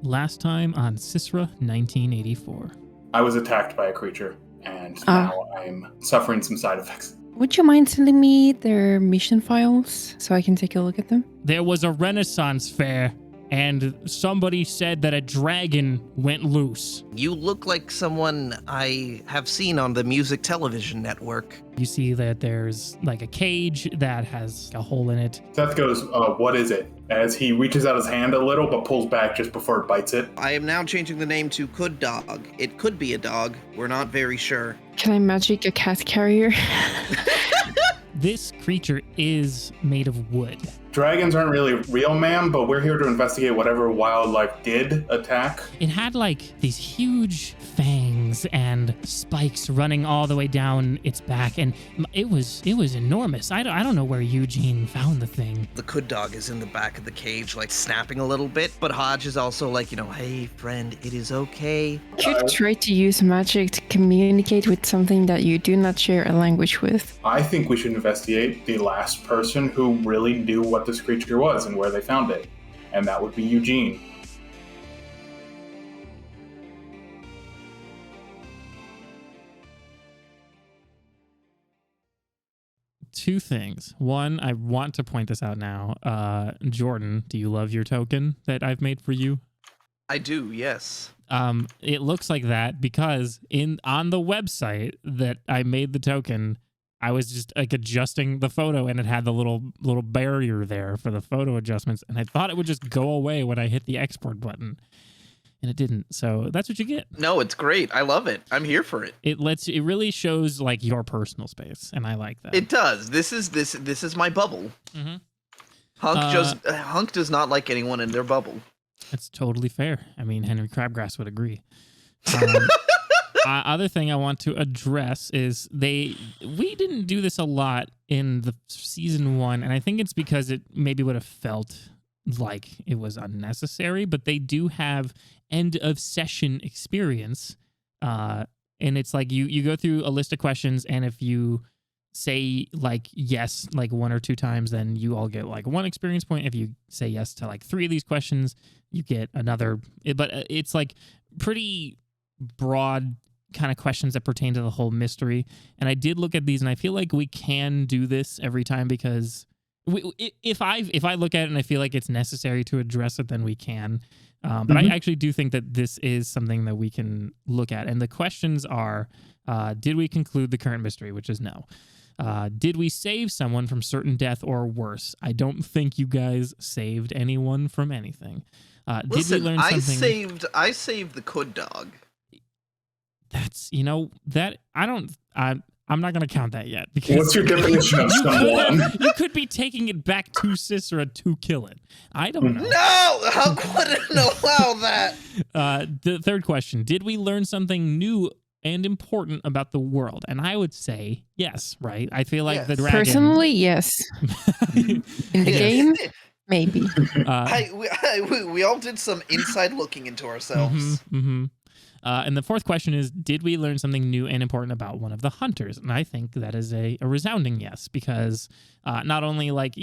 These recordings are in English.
Last time on CISRA 1984. I was attacked by a creature, and now I'm suffering some side effects. Would you mind sending me their mission files so I can take a look at them? There was a Renaissance fair, and somebody said that a dragon went loose. You look like someone I have seen on the music television network. You see that there's like a cage that has a hole in it. Seth goes, what is it? As he reaches out his hand a little, but pulls back just before it bites it. I am now changing the name to Could Dog. It could be a dog. We're not very sure. Can I magic a cat carrier? This creature is made of wood. Dragons aren't really real, ma'am, but we're here to investigate whatever wildlife did attack. It had like these huge fangs and spikes running all the way down its back, and it was enormous. I don't know where Eugene found the thing. The Could Dog is in the back of the cage, like snapping a little bit, but Hodge is also like, hey friend, it is okay. You should try to use magic to communicate with something that you do not share a language with. I think we should investigate the last person who really knew what this creature was and where they found it, and that would be Eugene. Two things. One, I want to point this out now. Jordan, do you love your token that I've made for you? I do, yes. It looks like that because on the website that I made the token, I was just like adjusting the photo and it had the little barrier there for the photo adjustments, and I thought it would just go away when I hit the export button, and it didn't. So that's what you get. No, it's great. I love it. I'm here for it. It really shows like your personal space, and I like that. It does. This is my bubble. Mm-hmm. Hunk does not like anyone in their bubble. That's totally fair. I mean, Henry Crabgrass would agree. Other thing I want to address is we didn't do this a lot in the season 1, and I think it's because it maybe would have felt like it was unnecessary, but they do have end of session experience, and it's like you go through a list of questions, and if you say like yes like 1 or 2 times, then you all get like 1 experience point. If you say yes to like 3 of these questions, you get another. But it's like pretty broad kind of questions that pertain to the whole mystery. And I did look at these, and I feel like we can do this every time because if I look at it and I feel like it's necessary to address it, then we can. But I actually do think that this is something that we can look at. And the questions are, did we conclude the current mystery, which is no. Did we save someone from certain death or worse? I don't think you guys saved anyone from anything. Listen, did we learn something? I saved the Could Dog. That's, I'm not going to count that yet. Because what's your definition of someone? You could be taking it back to CISRA to kill it. I don't know. No! How couldn't allow that? The third question, did we learn something new and important about the world? And I would say yes, right? I feel like the dragon... Personally, yes. In the game, maybe. We all did some inside looking into ourselves. And the fourth question is, did we learn something new and important about one of the hunters? And I think that is a resounding yes, because not only like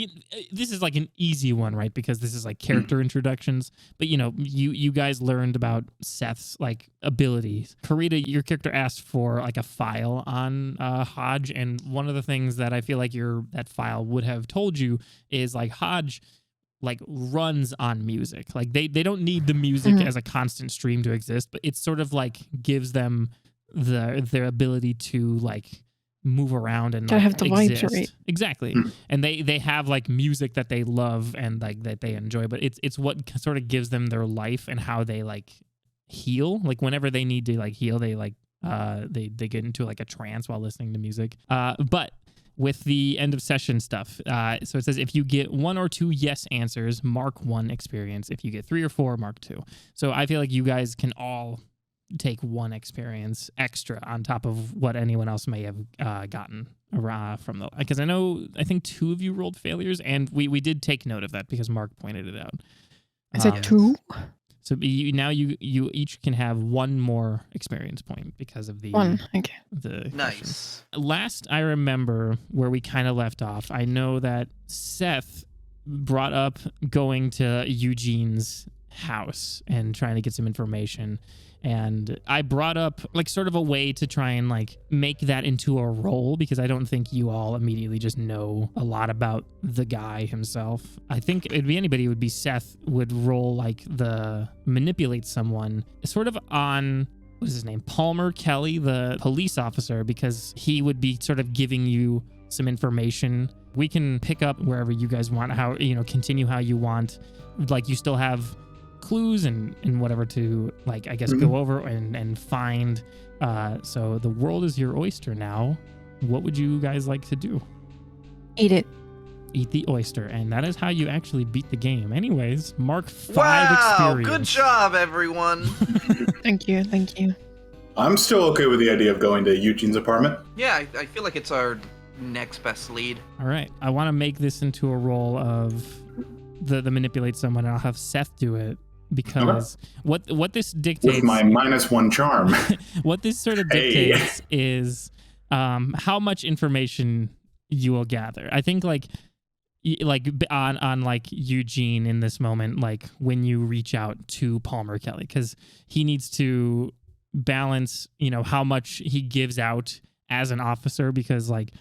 this is like an easy one, right? Because this is like character introductions, but you guys learned about Seth's like abilities. Karita, your character asked for like a file on Hodge, and one of the things that I feel like that file would have told you is like Hodge like runs on music. Like they don't need the music as a constant stream to exist, but it sort of like gives them their ability to like move around and like, have the exist. vibes right. Exactly. And they have like music that they love and like that they enjoy, but it's what sort of gives them their life and how they like heal. Like whenever they need to like heal, they like they get into like a trance while listening to music. But with the end of session stuff. So it says if you get 1 or 2 yes answers, mark 1 experience. If you get 3 or 4, mark 2. So I feel like you guys can all take 1 experience extra on top of what anyone else may have gotten from the... Because I think 2 of you rolled failures, and we did take note of that because Mark pointed it out. Is it 2? So now you each can have 1 more experience point because of the 1. Okay. The nice. Question. Last I remember where we kind of left off, I know that Seth brought up going to Eugene's house and trying to get some information. And I brought up like sort of a way to try and like make that into a role, because I don't think you all immediately just know a lot about the guy himself. I think it'd be anybody. It would be Seth would roll like the manipulate someone sort of on, what is his name? Palmer Kelly, the police officer, because he would be sort of giving you some information. We can pick up wherever you guys want, how, continue how you want. Like you still have clues and whatever to like, I guess, go over and find. So the world is your oyster now. What would you guys like to do? Eat it. Eat the oyster, and that is how you actually beat the game. Anyways, Mark 5 Wow, experience. good job, everyone. Thank you. Thank you. I'm still okay with the idea of going to Eugene's apartment. Yeah, I feel like it's our next best lead. All right, I want to make this into a role of the manipulate someone, and I'll have Seth do it, because what this dictates With my -1 charm. what this sort of dictates is how much information you will gather. I think like on like Eugene in this moment, like when you reach out to Palmer Kelly, because he needs to balance, how much he gives out as an officer, because like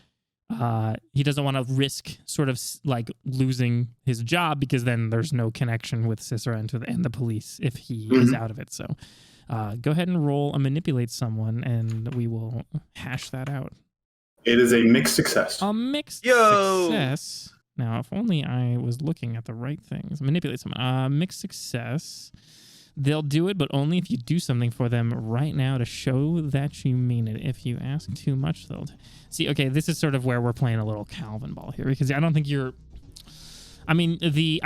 he doesn't want to risk sort of like losing his job, because then there's no connection with CISRA and the police if he is out of it. So go ahead and roll a manipulate someone, and we will hash that out. It is a mixed success. A mixed success. Now, if only I was looking at the right things. Manipulate someone. Mixed success. They'll do it, but only if you do something for them right now to show that you mean it. If you ask too much, they'll... See, okay, this is sort of where we're playing a little Calvin ball here, because I don't think you're... I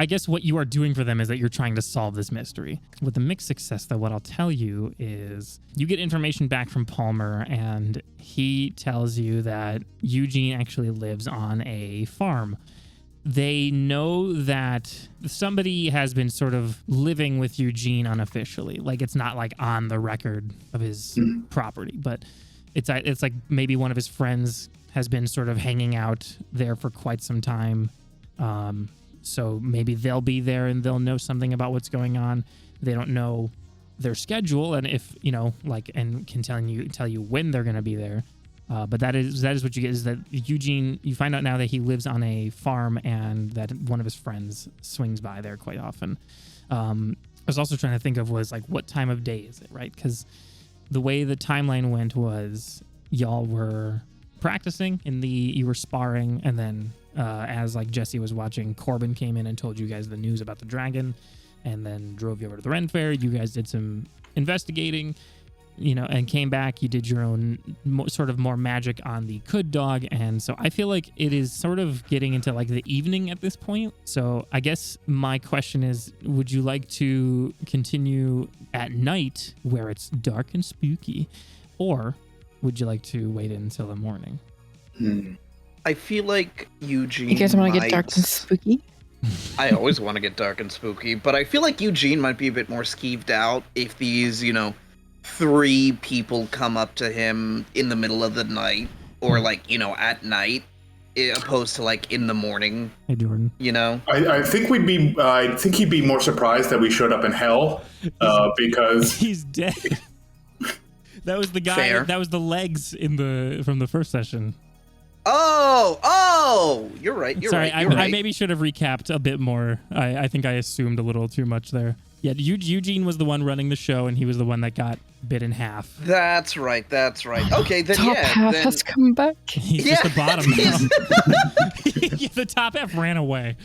guess what you are doing for them is that you're trying to solve this mystery. With the mixed success, though, what I'll tell you is you get information back from Palmer, and he tells you that Eugene actually lives on a farm. They know that somebody has been sort of living with Eugene unofficially. Like, it's not like on the record of his property, but it's like maybe one of his friends has been sort of hanging out there for quite some time. So maybe they'll be there and they'll know something about what's going on. They don't know their schedule, and if and can tell you when they're going to be there. But that is what you get, is that Eugene, you find out now that he lives on a farm and that one of his friends swings by there quite often. I was also trying to think of was like, what time of day is it, right? Because the way the timeline went was y'all were practicing you were sparring, and then as like Jesse was watching, Corbin came in and told you guys the news about the dragon, and then drove you over to the Ren Fair. You guys did some investigating, and came back. You did your own sort of more magic on the Could dog, and so I feel like it is sort of getting into like the evening at this point. So I guess my question is, would you like to continue at night where it's dark and spooky, or would you like to wait until the morning? I feel like Eugene. You guys want to get dark and spooky? I always want to get dark and spooky, but I feel like Eugene might be a bit more skeeved out if these, 3 people come up to him in the middle of the night, or at night, opposed to like in the morning. Hey, Jordan. I think he'd be more surprised that we showed up in hell, because he's dead. That was the guy. Fair. That was the legs from the first session. Oh! You're right. Sorry, you're right. I maybe should have recapped a bit more. I think I assumed a little too much there. Yeah, Eugene was the one running the show, and he was the one that got bit in half. That's right. Okay, then Top half has come back. He's just the bottom now. The top half ran away.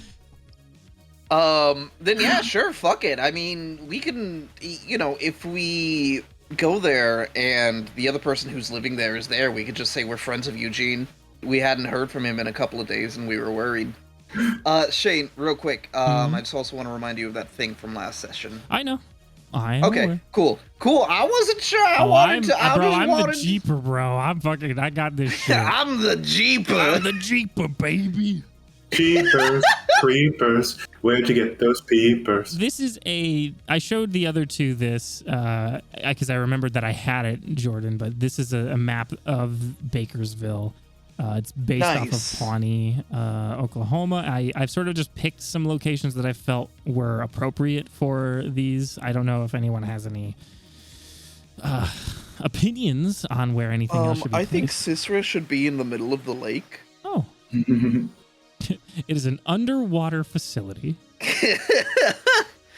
Then yeah, sure, fuck it. I mean, we can, if we go there and the other person who's living there is there, we could just say we're friends of Eugene. We hadn't heard from him in a couple of days, and we were worried. Shane, real quick, I just also want to remind you of that thing from last session. I know. I am Okay, aware. cool. I wasn't sure. I'm the Jeeper, bro. I got this shit. I'm the Jeeper. I'm the Jeeper, baby. Jeepers, creepers, where'd you get those peepers? This is I showed the other two this, because I remembered that I had it, Jordan, but this is a map of Bakersville. It's based off of Nice. Pawnee, Oklahoma. I've sort of just picked some locations that I felt were appropriate for these. I don't know if anyone has any opinions on where anything else should be I think placed. CISRA should be in the middle of the lake. Oh, it is an underwater facility.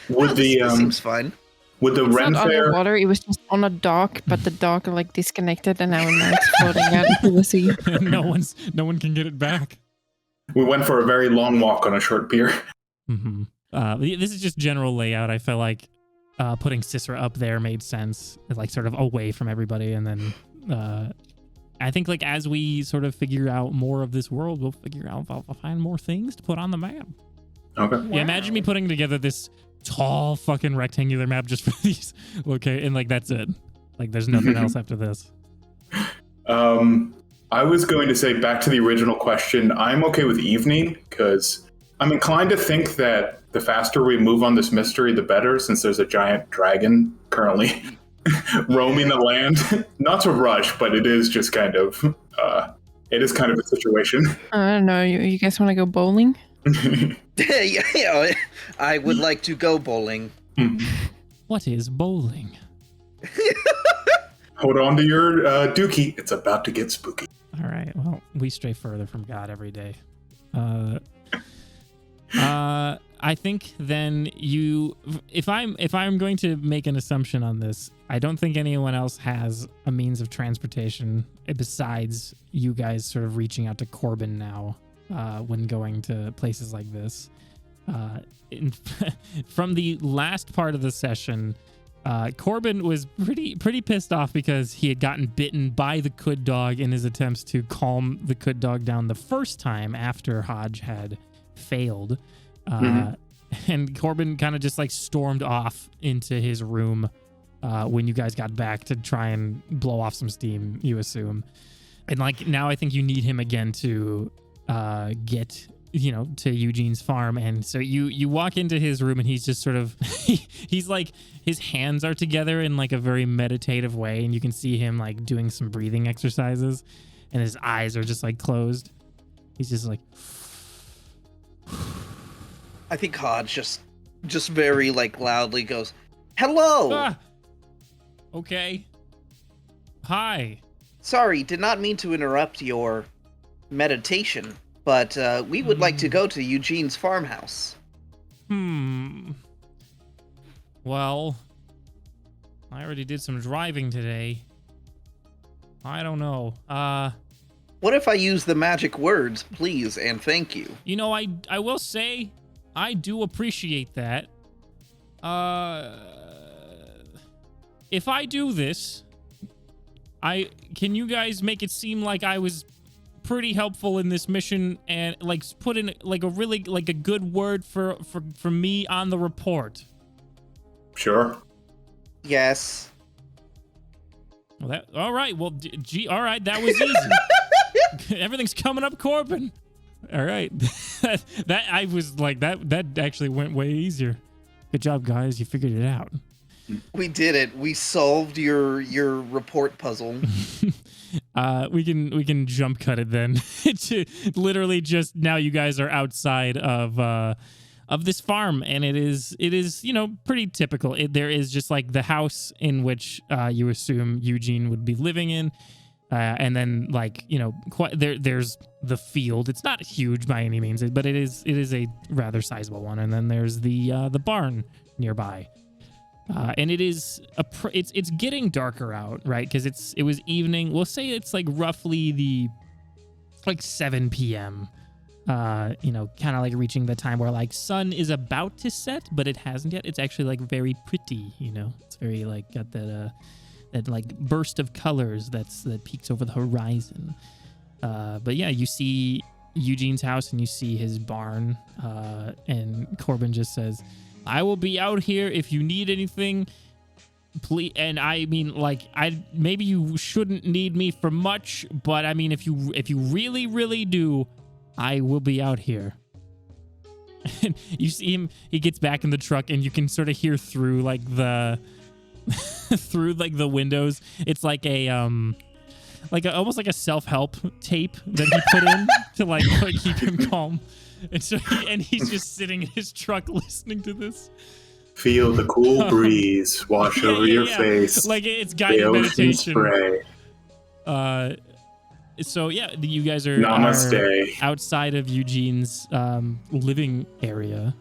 Would the That seems fine. would the It's Ren not Fair underwater. It was just on a dock, but the dock like disconnected, and now it's floating out into the sea. no one can get it back. we went for a very long walk on a short pier. Mm-hmm. This is just general layout. I felt like putting CISRA up there made sense, like sort of away from everybody, and then I think like as we sort of figure out more of this world, we'll figure out I'll find more things to put on the map. Okay. Yeah, imagine me putting together this tall fucking rectangular map just for these. Okay, and like that's it. Like there's nothing else after this. I was going to say back to the original question. I'm okay with evening because I'm inclined to think that the faster we move on this mystery, the better, since there's a giant dragon currently roaming the land. Not to rush, but it is just kind of it is kind of a situation. I don't know. You guys want to go bowling? Yeah, I would like to go bowling. What is bowling? Hold on to your dookie. It's about to get spooky. All right. Well, we stray further from God every day. I think then if I'm going to make an assumption on this, I don't think anyone else has a means of transportation besides you guys sort of reaching out to Corbin now when going to places like this. From the last part of the session, Corbin was pretty pissed off because he had gotten bitten by the Could Dog in his attempts to calm the Could Dog down the first time after Hodge had failed. And Corbin kind of just like stormed off into his room when you guys got back to try and blow off some steam, you assume. And like now I think you need him again to get to Eugene's farm. And so you walk into his room and he's just sort of he's like his hands are together in like a very meditative way, and you can see him like doing some breathing exercises and his eyes are just like closed. He's just like I think Hodge just very like loudly goes, "Hello." Ah! Okay. Hi. Sorry, did not mean to interrupt your meditation, but we would like to go to Eugene's farmhouse. Well, I already did some driving today. I don't know. What if I use the magic words, please and thank you? I will say I do appreciate that. If I do this, can you guys make it seem like I was pretty helpful in this mission and like put in like a really like a good word for me on the report? Sure. Yes. Well, all right. Well, all right. That was easy. Everything's coming up, Corbin. All right. that I was like that actually went way easier. Good job, guys. You figured it out. We did it. We solved your report puzzle. We can jump cut it then to literally just now you guys are outside of this farm, and it is pretty typical. There is just like the house in which you assume Eugene would be living in, and then like there's the field. It's not huge by any means, but it is a rather sizable one, and then there's the barn nearby. And it's getting darker out, right? Because it was evening. We'll say it's like roughly 7 p.m. Kind of like reaching the time where like sun is about to set, but it hasn't yet. It's actually like very pretty, It's very like got that like burst of colors that peeks over the horizon. But yeah, you see Eugene's house and you see his barn, and Corbin just says, I will be out here if you need anything, please. And I mean, like, maybe you shouldn't need me for much, but I mean, if you really, really do, I will be out here. And you see him, he gets back in the truck and you can sort of hear through like the, through like the windows. It's like a, almost like a self-help tape that he put in to like keep him calm. And so he's just sitting in his truck listening to this. Feel the cool breeze wash over your face. Like it's The guided ocean meditation. spray. So yeah, you guys are Namaste. outside of Eugene's living area.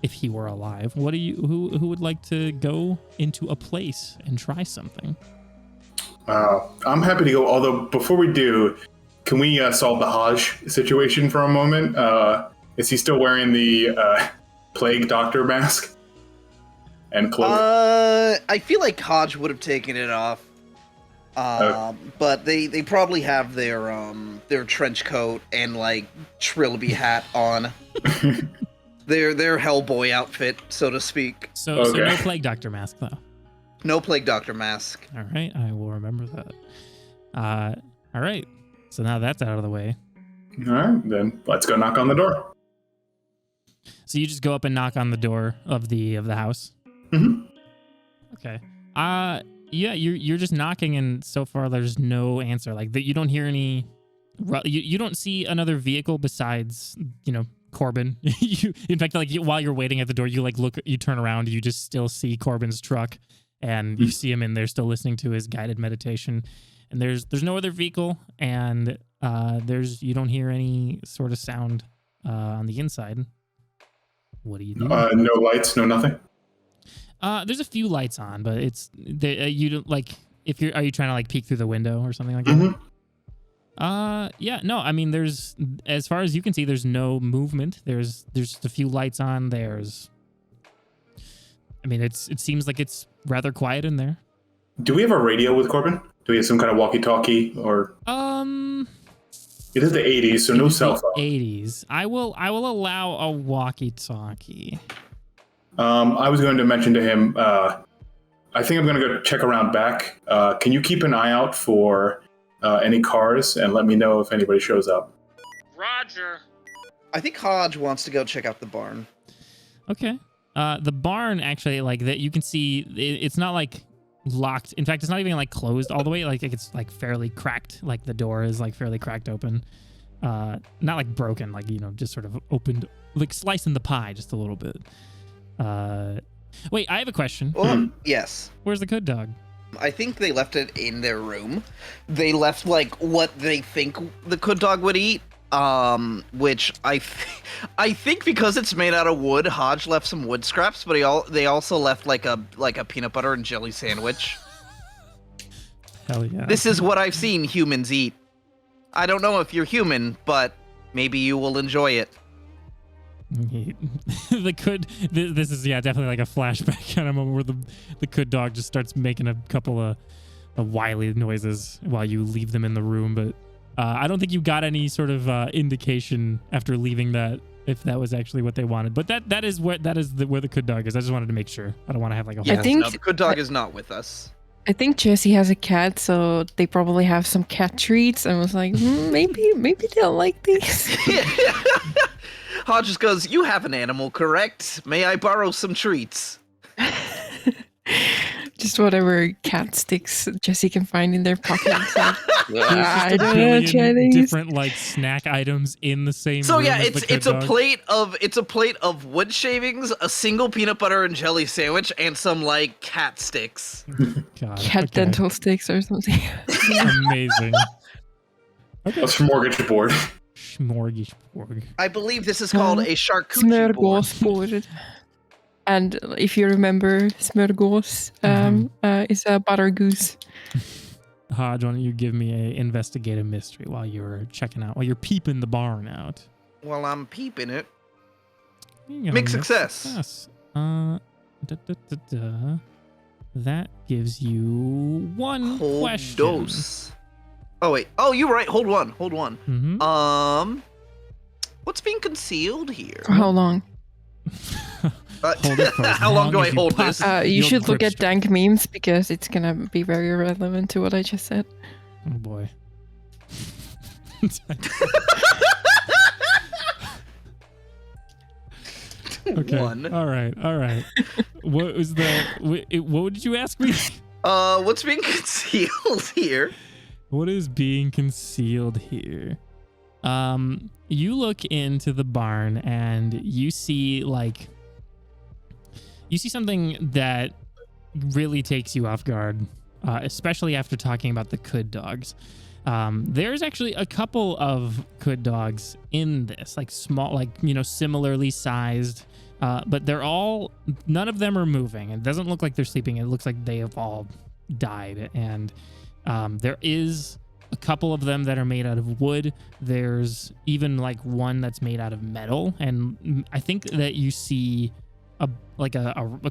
If he were alive, who would like to go into a place and try something? I'm happy to go. Although before we do, can we solve the Hajj situation for a moment? Is he still wearing the plague doctor mask and cloak? I feel like Hodge would have taken it off. But they probably have their trench coat and like Trilby hat on. Their Hellboy outfit, so to speak. So no plague doctor mask though. No plague doctor mask. All right, I will remember that. All right, so now that's out of the way. All right, then let's go knock on the door. So you just go up and knock on the door of the house. Mm-hmm. Okay. Yeah, you're just knocking, and so far there's no answer. Like that, you don't hear any. You don't see another vehicle besides Corbin. In fact, like while you're waiting at the door, you like look, you turn around, you just still see Corbin's truck, and you see him in there still listening to his guided meditation. And there's no other vehicle, and you don't hear any sort of sound on the inside. What do you do? No lights, no nothing. There's a few lights on, but you don't like. Are you trying to like peek through the window or something like that? Mm-hmm. Yeah, no, I mean, there's, as far as you can see, there's no movement. There's just a few lights on. It seems like it's rather quiet in there. Do we have a radio with Corbin? Do we have some kind of walkie-talkie or? It is the 80s, so no cell phone. 80s. I will allow a walkie-talkie. I was going to mention to him, I think I'm going to go check around back. Can you keep an eye out for any cars and let me know if anybody shows up? Roger. I think Hodge wants to go check out the barn. Okay. The barn, actually, like that, you can see it's not like locked. In fact, it's not even like closed all the way. Like it's like fairly cracked. Like the door is like fairly cracked open. Not like broken, like, just sort of opened, like slicing the pie just a little bit. Wait, I have a question. Well, yes. Where's the good dog? I think they left it in their room. They left like what they think the good dog would eat. Which I think because it's made out of wood, Hodge left some wood scraps, but they also left like a peanut butter and jelly sandwich. Hell yeah. This is what I've seen humans eat. I don't know if you're human, but maybe you will enjoy it. This is definitely like a flashback kind of moment where the good dog just starts making a couple of wily noises while you leave them in the room, but I don't think you got any sort of indication after leaving that if that was actually what they wanted. But that is where the good dog is. I just wanted to make sure. I don't want to have like a whole... I think no, the good dog is not with us. I think Jesse has a cat, so they probably have some cat treats. I was like, maybe they'll like these. Hodge just goes, "You have an animal, correct? May I borrow some treats?" Just whatever cat sticks Jesse can find in their pockets. There's I just a don't know, billion Chinese. different like snack items in the same So room yeah, as the good it's a dog. plate of wood shavings, a single peanut butter and jelly sandwich, and some like cat sticks. God, Cat okay. dental sticks or something. Amazing. Okay. A smorgasbord. Smorgasbord. I believe this is called a charcuterie board. Smörgåsbord. And if you remember, smörgås is a butter goose. Hodge, why don't you give me a investigative mystery while you're peeping the barn out? While I'm peeping it. You got a Mixed success. That gives you one Hold question. dose. Oh wait. Oh, you're right. Hold one. Mm-hmm. What's being concealed here? For how long? Hold it for as How long do as I you hold this? possibly- You Your should look grip at dank memes because it's gonna be very relevant to what I just said. Oh boy. Okay. One. All right. What did you ask me? What's being concealed here? What is being concealed here? You look into the barn and you see something that really takes you off guard, especially after talking about the Could dogs. There's actually a couple of Could dogs in this, like small, like, similarly sized, but none of them are moving. It doesn't look like they're sleeping. It looks like they have all died. And there is a couple of them that are made out of wood. There's even like one that's made out of metal. And I think that you see a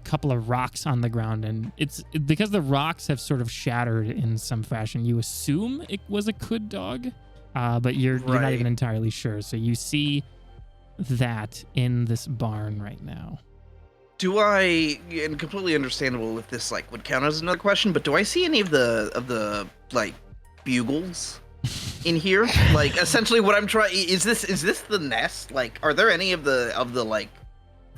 couple of rocks on the ground, and it's because the rocks have sort of shattered in some fashion. You assume it was a Could dog, but you're not even entirely sure. So you see that in this barn right now. Do I, and completely understandable if this would count as another question, but do I see any of the bugles in here? Essentially what I'm trying is this the nest? Are there any of the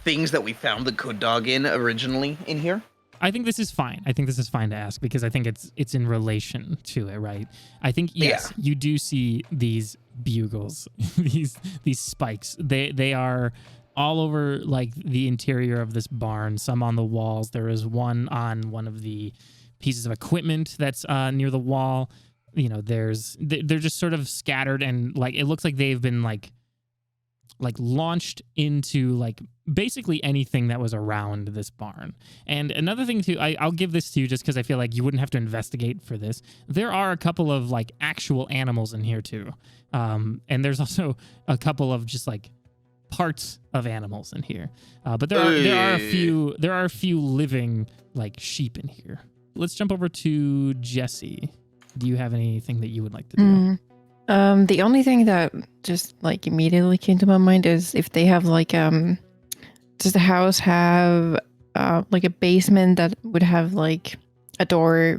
things that we found the Could dog in originally in here? I think this is fine. I think this is fine to ask because I think it's in relation to it, right? I think yes, you do see these bugles, these spikes. They are all over the interior of this barn. Some on the walls. There is one on one of the pieces of equipment that's near the wall. They're just sort of scattered, and it looks like they've been launched into basically anything that was around this barn. And another thing too, I'll give this to you just because I feel like you wouldn't have to investigate for this. There are a couple of actual animals in here too, and there's also a couple of just parts of animals in here. But there are a few living sheep in here. Let's jump over to Jesse. Do you have anything that you would like to do? The only thing that just immediately came to my mind is if they have does the house have a basement that would have a door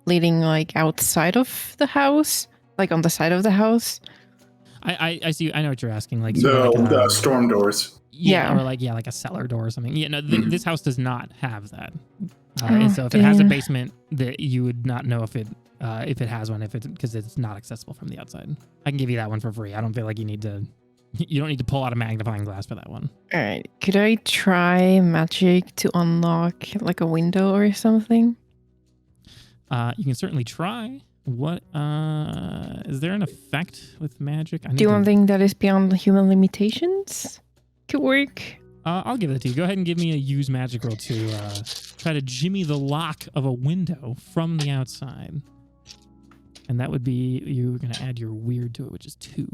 leading outside of the house, on the side of the house? I see. I know what you're asking. The storm doors. Yeah, or like a cellar door or something. Yeah, no, this house does not have that. And so if it has a basement, that you would not know if it has one, because it's not accessible from the outside. I can give you that one for free. I don't feel like you don't need to pull out a magnifying glass for that one. All right. Could I try magic to unlock a window or something? You can certainly try. What is there an effect with magic? Do one thing that is beyond human limitations could work. I'll give it to you. Go ahead and give me a use magic roll to try to jimmy the lock of a window from the outside. And that would be, you're going to add your weird to it, which is 2.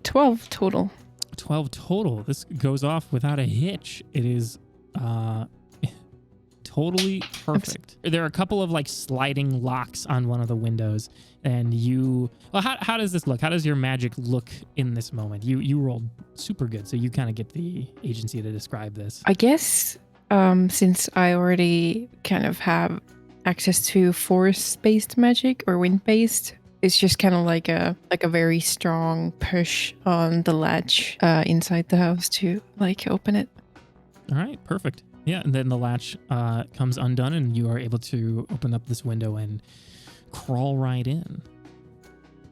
12 total. 12 total. This goes off without a hitch. It is totally perfect. There are a couple of sliding locks on one of the windows, and how does this look? How does your magic look in this moment? You rolled super good, so you kind of get the agency to describe this. I guess since I already kind of have access to force-based magic or wind-based, it's just kind of like a very strong push on the latch inside the house to open it. All right, perfect. Yeah, and then the latch comes undone, and you are able to open up this window and crawl right in.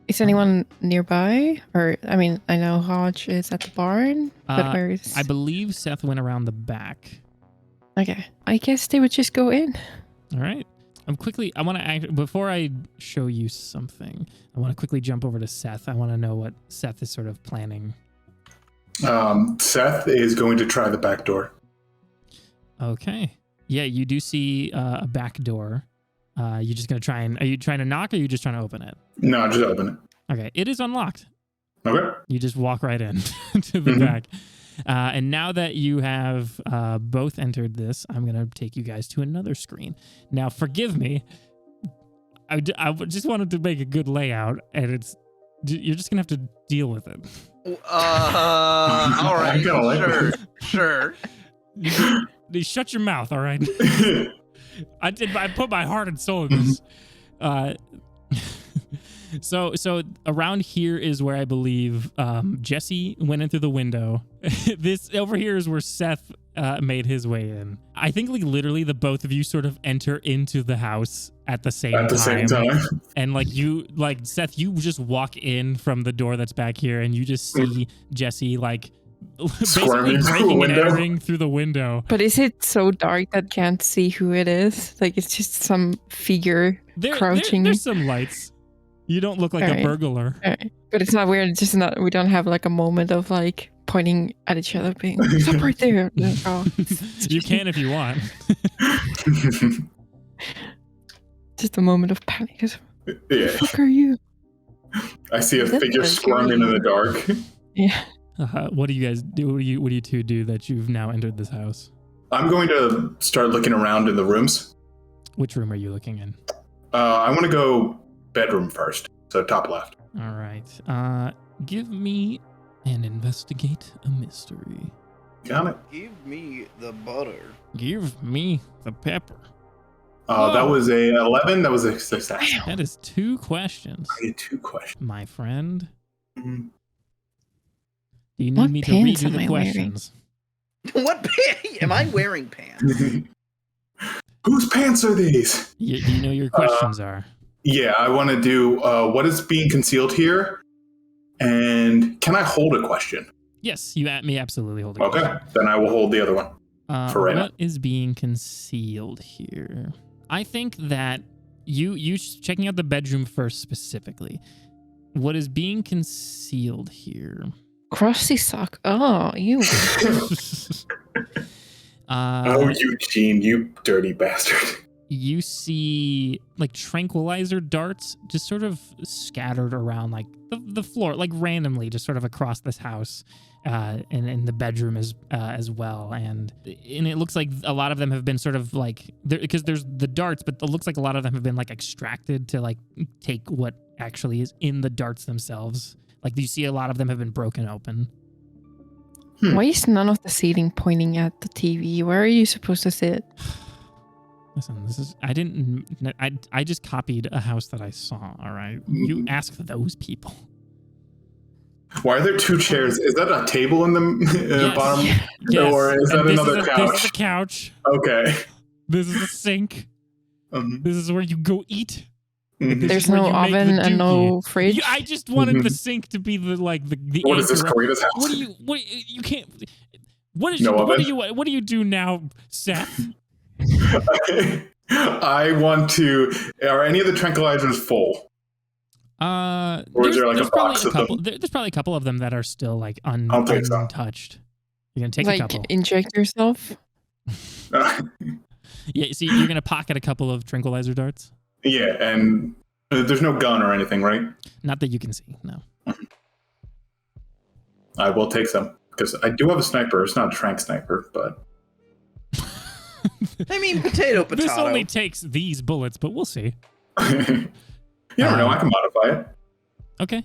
Is anyone nearby? Or, I know Hodge is at the barn, but where is... I believe Seth went around the back. Okay. I guess they would just go in. All right. Before I show you something, I want to quickly jump over to Seth. I want to know what Seth is sort of planning. Seth is going to try the back door. Okay. Yeah, you do see a back door. You're just going to are you trying to knock, or are you just trying to open it? No, just open it. Okay. It is unlocked. Okay. You just walk right in to the back. And now that you have both entered this, I'm going to take you guys to another screen. Now, forgive me. I just wanted to make a good layout, and you're just going to have to deal with it. All right. Sure. Shut your mouth, all right? I put my heart and soul in this. So around here is where I believe Jesse went in through the window. This over here is where Seth made his way in. I think like literally the both of you sort of enter into the house at the same time. And like Seth, you just walk in from the door that's back here, and you just see Jesse like basically breaking and entering through the window. But is it so dark that can't see who it is? Like it's just some figure crouching. There's some lights. You don't look like a burglar. But it's not weird. It's just not. We don't have like a moment of like pointing at each other, being stop right there. Oh, you can if you want. Just a moment of panic. Yeah. What the fuck are you? I see a figure squirming in the dark. Yeah. What do you guys do? What do you two do that you've now entered this house? I'm going to start looking around in the rooms. Which room are you looking in? I want to go bedroom first, so top left. All right. Give me an investigate a mystery. Got it. Give me the butter. Give me the pepper. That was a 11. That was a success. That is 2 questions. I get 2 questions. My friend. Mm-hmm. Do you need me to redo the questions? What pants? Am I wearing pants? Whose pants are these? You know your questions are. Yeah, I want to do what is being concealed here, and can I hold a question? Yes, you may absolutely hold a question. Okay, then I will hold the other one for right now. What is being concealed here? I think that you checking out the bedroom first specifically. What is being concealed here? Crusty sock. Oh, you. Oh, Eugene, you dirty bastard. You see like tranquilizer darts just sort of scattered around like the floor, like randomly, just sort of across this house, and in the bedroom as well. And it looks like a lot of them have been sort of like because there's the darts, but it looks like a lot of them have been like extracted to like take what actually is in the darts themselves. Like you see a lot of them have been broken open. Why is none of the seating pointing at the TV? Where are you supposed to sit? Listen, I just copied a house that I saw, all right? You ask those people. Why are there 2 chairs? Is that a table in the bottom? Yes. Or is that another couch? This is a couch. Okay. This is a sink. This is where you go eat. There's no oven and no fridge. I just wanted the sink to be the What is this, Karina's house? What you can't what do you do now, Seth? I want to. Are any of the tranquilizers full? Or is there like a box of them? There's probably a couple of them that are still like untouched. You're gonna take a couple. Inject yourself. Yeah, see, you're gonna pocket a couple of tranquilizer darts. Yeah, and there's no gun or anything, right? Not that you can see. No. I will take some because I do have a sniper. It's not a trank sniper, but. I mean, potato. This only takes these bullets, but we'll see. You never know. I can modify it. Okay.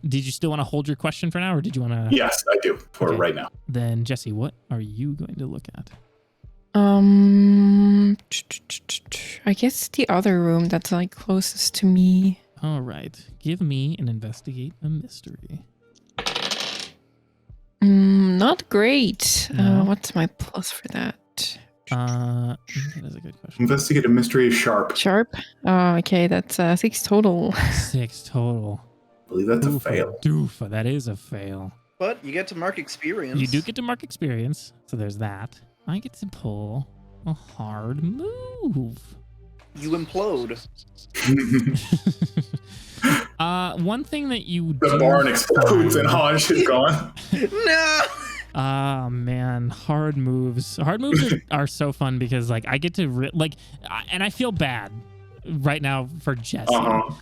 Did you still want to hold your question for now, or did you want to? Yes, I do for right now. Then Jesse, what are you going to look at? I guess the other room that's like closest to me. All right. Give me an investigate a mystery. Not great. No. What's my plus for that? That is a good question. Investigate a mystery is sharp. Sharp? Okay, that's 6 total. 6 total. I believe that's a fail. Doofa, that is a fail. But you get to mark experience. You do get to mark experience, so there's that. I get to pull a hard move. You implode. One thing that you the barn explodes and Hodge is gone. No. Oh man, hard moves. Hard moves are so fun because like I get to and I feel bad right now for Jesse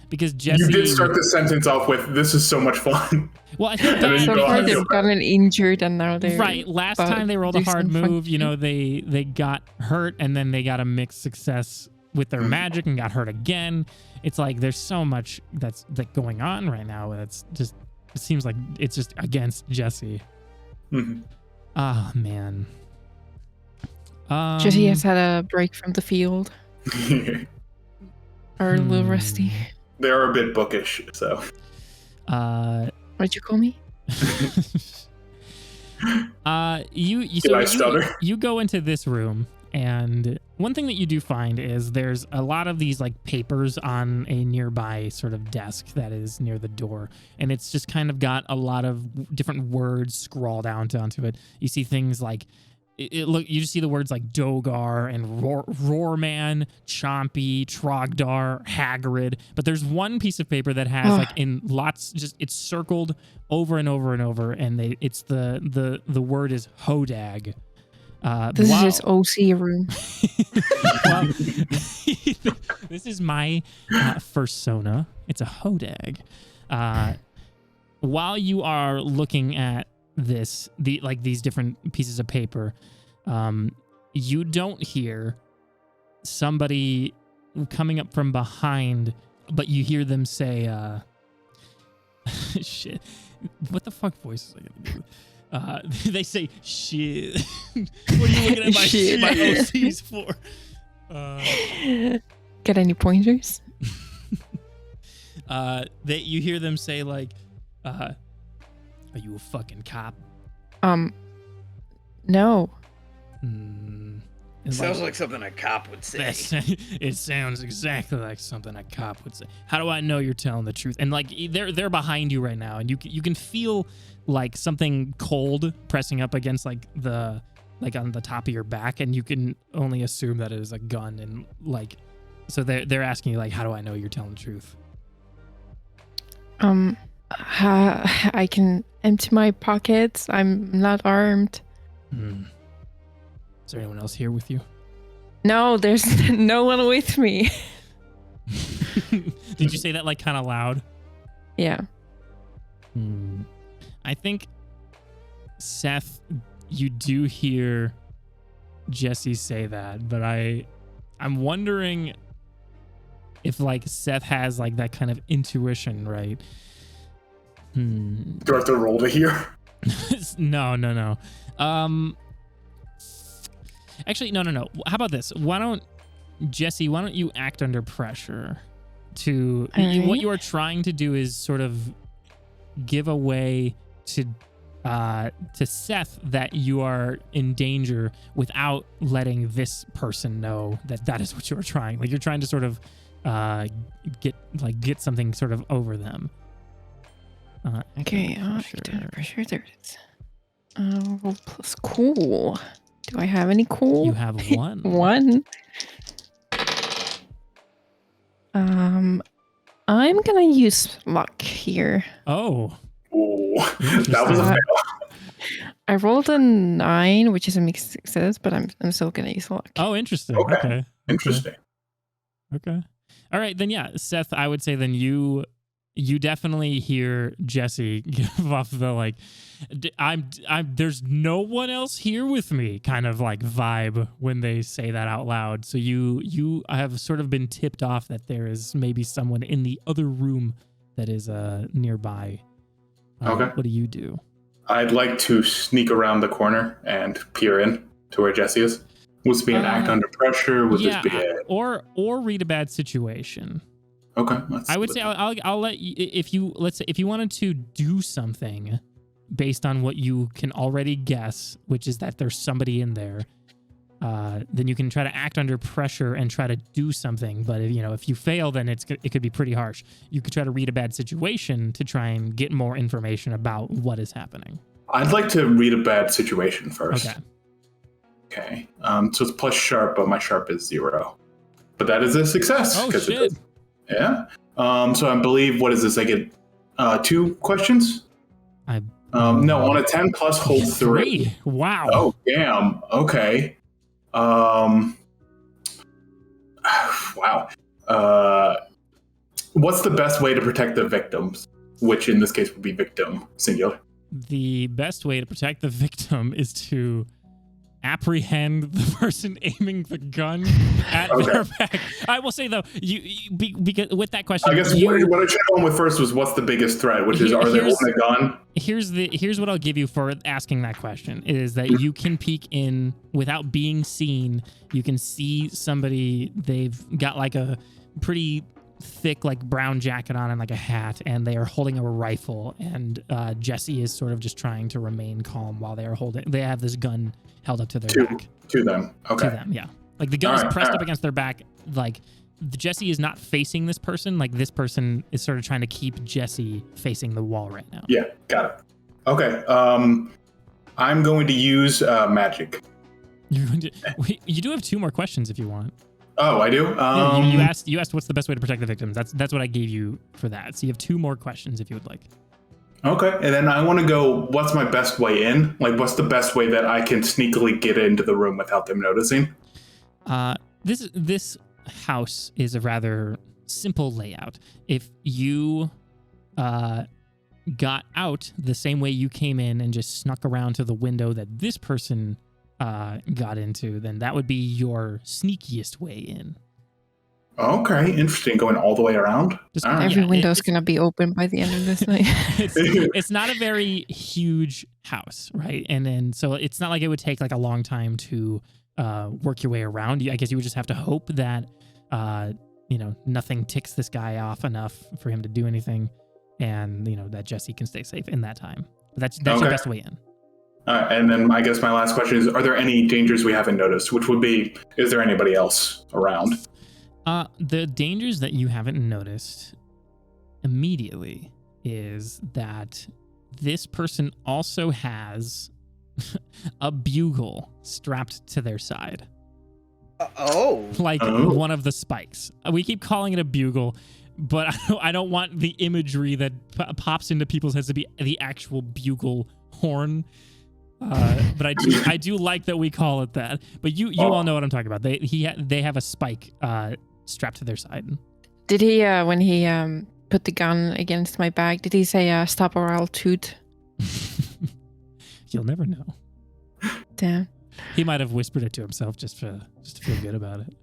because Jesse. You did start the sentence off with "This is so much fun." Well, I feel bad. So far they've gotten injured and now they're right. Last time they rolled a hard move, you know, they got hurt and then they got a mixed success with their magic and got hurt again. It's like there's so much that's like going on right now. It's just it seems like it's just against Jesse. Ah, man. Jesse has had a break from the field. Or a little rusty. They are a bit bookish, so. What'd you call me? You go into this room, and one thing that you do find is there's a lot of these like papers on a nearby sort of desk that is near the door, and it's just kind of got a lot of different words scrawled out onto it. You see things like you just see the words like Dogar and Roarman, Chompy, Trogdar, Hagrid, but there's one piece of paper that has like in lots, just it's circled over and over and over, and the word is Hodag. This is his OC room. Well, this is my fursona. It's a Hodag. While you are looking at these different pieces of paper, you don't hear somebody coming up from behind, but you hear them say, shit, what the fuck voice is I gonna do? They say, shit. What are you looking at my OCs for? Got any pointers? You hear them say like, are you a fucking cop? No. Sounds like something a cop would say. It sounds exactly like something a cop would say. How do I know you're telling the truth? And like they're behind you right now, and you can feel like something cold pressing up against like on the top of your back, and you can only assume that it is a gun. And like, so they're asking you like, how do I know you're telling the truth? I can empty my pockets. I'm not armed. Is there anyone else here with you? No, there's no one with me. Did you say that like kind of loud? Yeah. I think, Seth, you do hear Jesse say that, but I'm wondering if like Seth has like that kind of intuition, right? Do I have to roll to hear? No. Actually, no. How about this? Jesse, why don't you act under pressure to... What you are trying to do is sort of give away to Seth that you are in danger without letting this person know that is what you are trying. Like, you're trying to sort of get something sort of over them. Okay, pressure. There it is. Roll plus cool. Do I have any cool? You have one. One. I'm gonna use luck here. Oh. Ooh, that was a fail. I rolled a 9, which is a mixed success, but I'm still gonna use luck. Oh, interesting. Okay. Interesting. Okay. All right, then yeah, Seth, I would say then you definitely hear Jesse give off the like, I'm there's no one else here with me kind of like vibe when they say that out loud. So you have sort of been tipped off that there is maybe someone in the other room that is nearby. Okay. What do you do? I'd like to sneak around the corner and peer in to where Jesse is. Would this be an act under pressure? Would this be or read a bad situation? Okay. I would say I'll let you, if you wanted to do something based on what you can already guess, which is that there's somebody in there, then you can try to act under pressure and try to do something. But if you fail, then it could be pretty harsh. You could try to read a bad situation to try and get more information about what is happening. I'd like to read a bad situation first. Okay. So it's plus sharp, but my sharp is 0. But that is a success. Oh shit. Yeah. So I believe, what is this? I get 2 questions? No, on a 10 plus hold 3. Wow. Oh, damn. Okay. Wow. What's the best way to protect the victims? Which in this case would be victim, singular. The best way to protect the victim is to apprehend the person aiming the gun at their back. I will say though, because with that question, I guess what I should have gone with first was what's the biggest threat, which is are they holding a gun? Here's what I'll give you for asking that question is that you can peek in without being seen. You can see somebody. They've got like a pretty thick like brown jacket on and like a hat, and they are holding a rifle, and Jesse is sort of just trying to remain calm while they have this gun held up to their back. To them. Okay. To them, yeah. Like the gun is pressed up against their back. Like Jesse is not facing this person. Like this person is sort of trying to keep Jesse facing the wall right now. Yeah, got it. Okay. I'm going to use magic. You do have 2 more questions if you want. Oh, I do. Yeah, you asked what's the best way to protect the victims. That's what I gave you for that. So you have 2 more questions if you would like. Okay, and then I want to go. What's my best way in? Like, what's the best way that I can sneakily get into the room without them noticing? This house is a rather simple layout. If you got out the same way you came in and just snuck around to the window that this person got into, then that would be your sneakiest way in. Okay, interesting. Going all the way around. Every window's gonna be open by the end of this night. It's not a very huge house, right? And then so it's not like it would take like a long time to work your way around. I guess you would just have to hope that nothing ticks this guy off enough for him to do anything, and that Jesse can stay safe in that time. But that's your best way in. And then I guess my last question is, are there any dangers we haven't noticed? Which would be, is there anybody else around? The dangers that you haven't noticed immediately is that this person also has a bugle strapped to their side. One of the spikes. We keep calling it a bugle, but I don't want the imagery that pops into people's heads to be the actual bugle horn. But I do like that we call it that. But you all know what I'm talking about. They have a spike strapped to their side. Did he when he put the gun against my back? Did he say "stop or I'll toot"? You'll never know. Damn. He might have whispered it to himself just to feel good about it.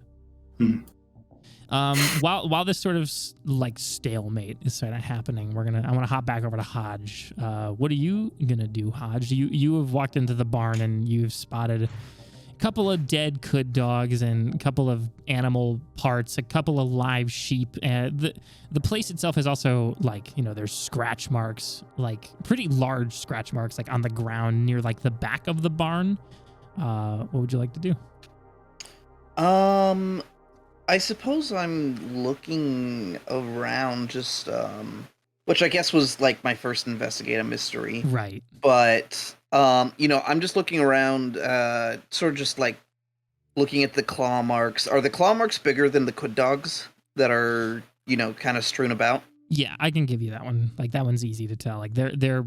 While this sort of like stalemate is sort of happening, I want to hop back over to Hodge. What are you gonna do, Hodge? You have walked into the barn and you've spotted a couple of dead could dogs and a couple of animal parts, a couple of live sheep. The place itself is also there's scratch marks, like pretty large scratch marks, like on the ground near like the back of the barn. What would you like to do? I suppose I'm looking around just, which I guess was like my first investigate a mystery. Right. But, I'm just looking around, sort of just like looking at the claw marks. Are the claw marks bigger than the could dogs that are, kind of strewn about? Yeah, I can give you that one. Like that one's easy to tell. Like they're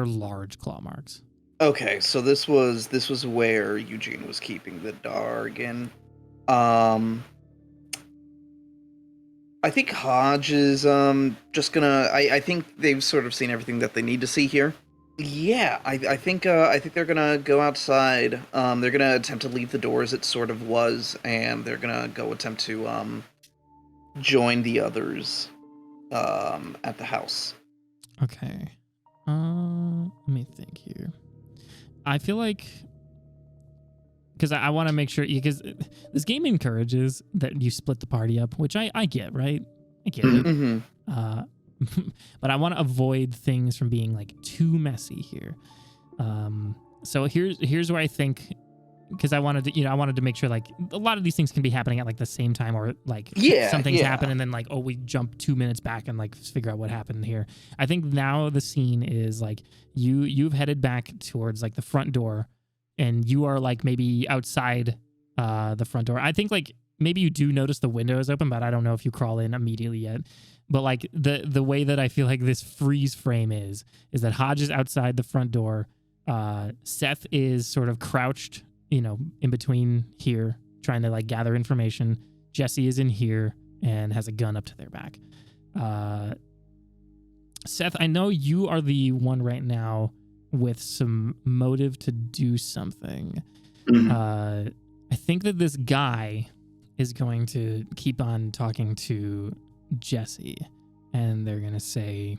large claw marks. Okay, so this was where Eugene was keeping the Dargan. I think Hodge is just gonna. I think they've sort of seen everything that they need to see here. Yeah, I think they're gonna go outside. They're gonna attempt to leave the door as it sort of was, and they're gonna go attempt to join the others at the house. Okay. Let me think here. I feel like, because I want to make sure, because this game encourages that you split the party up, which I get, right? I get it. Mm-hmm. But I want to avoid things from being like too messy here. So here's where I think, because I wanted to make sure like a lot of these things can be happening at like the same time, or like something's happened and then like, oh, we jump 2 minutes back and like figure out what happened here. I think now the scene is like you've headed back towards like the front door, and you are like maybe outside the front door. I think like maybe you do notice the window is open, but I don't know if you crawl in immediately yet. But like the way that I feel like this freeze frame is that Hodge is outside the front door. Seth is sort of crouched, in between here, trying to like gather information. Jesse is in here and has a gun up to their back. Seth, I know you are the one right now with some motive to do something. Mm-hmm. I think that this guy is going to keep on talking to Jesse, and they're going to say,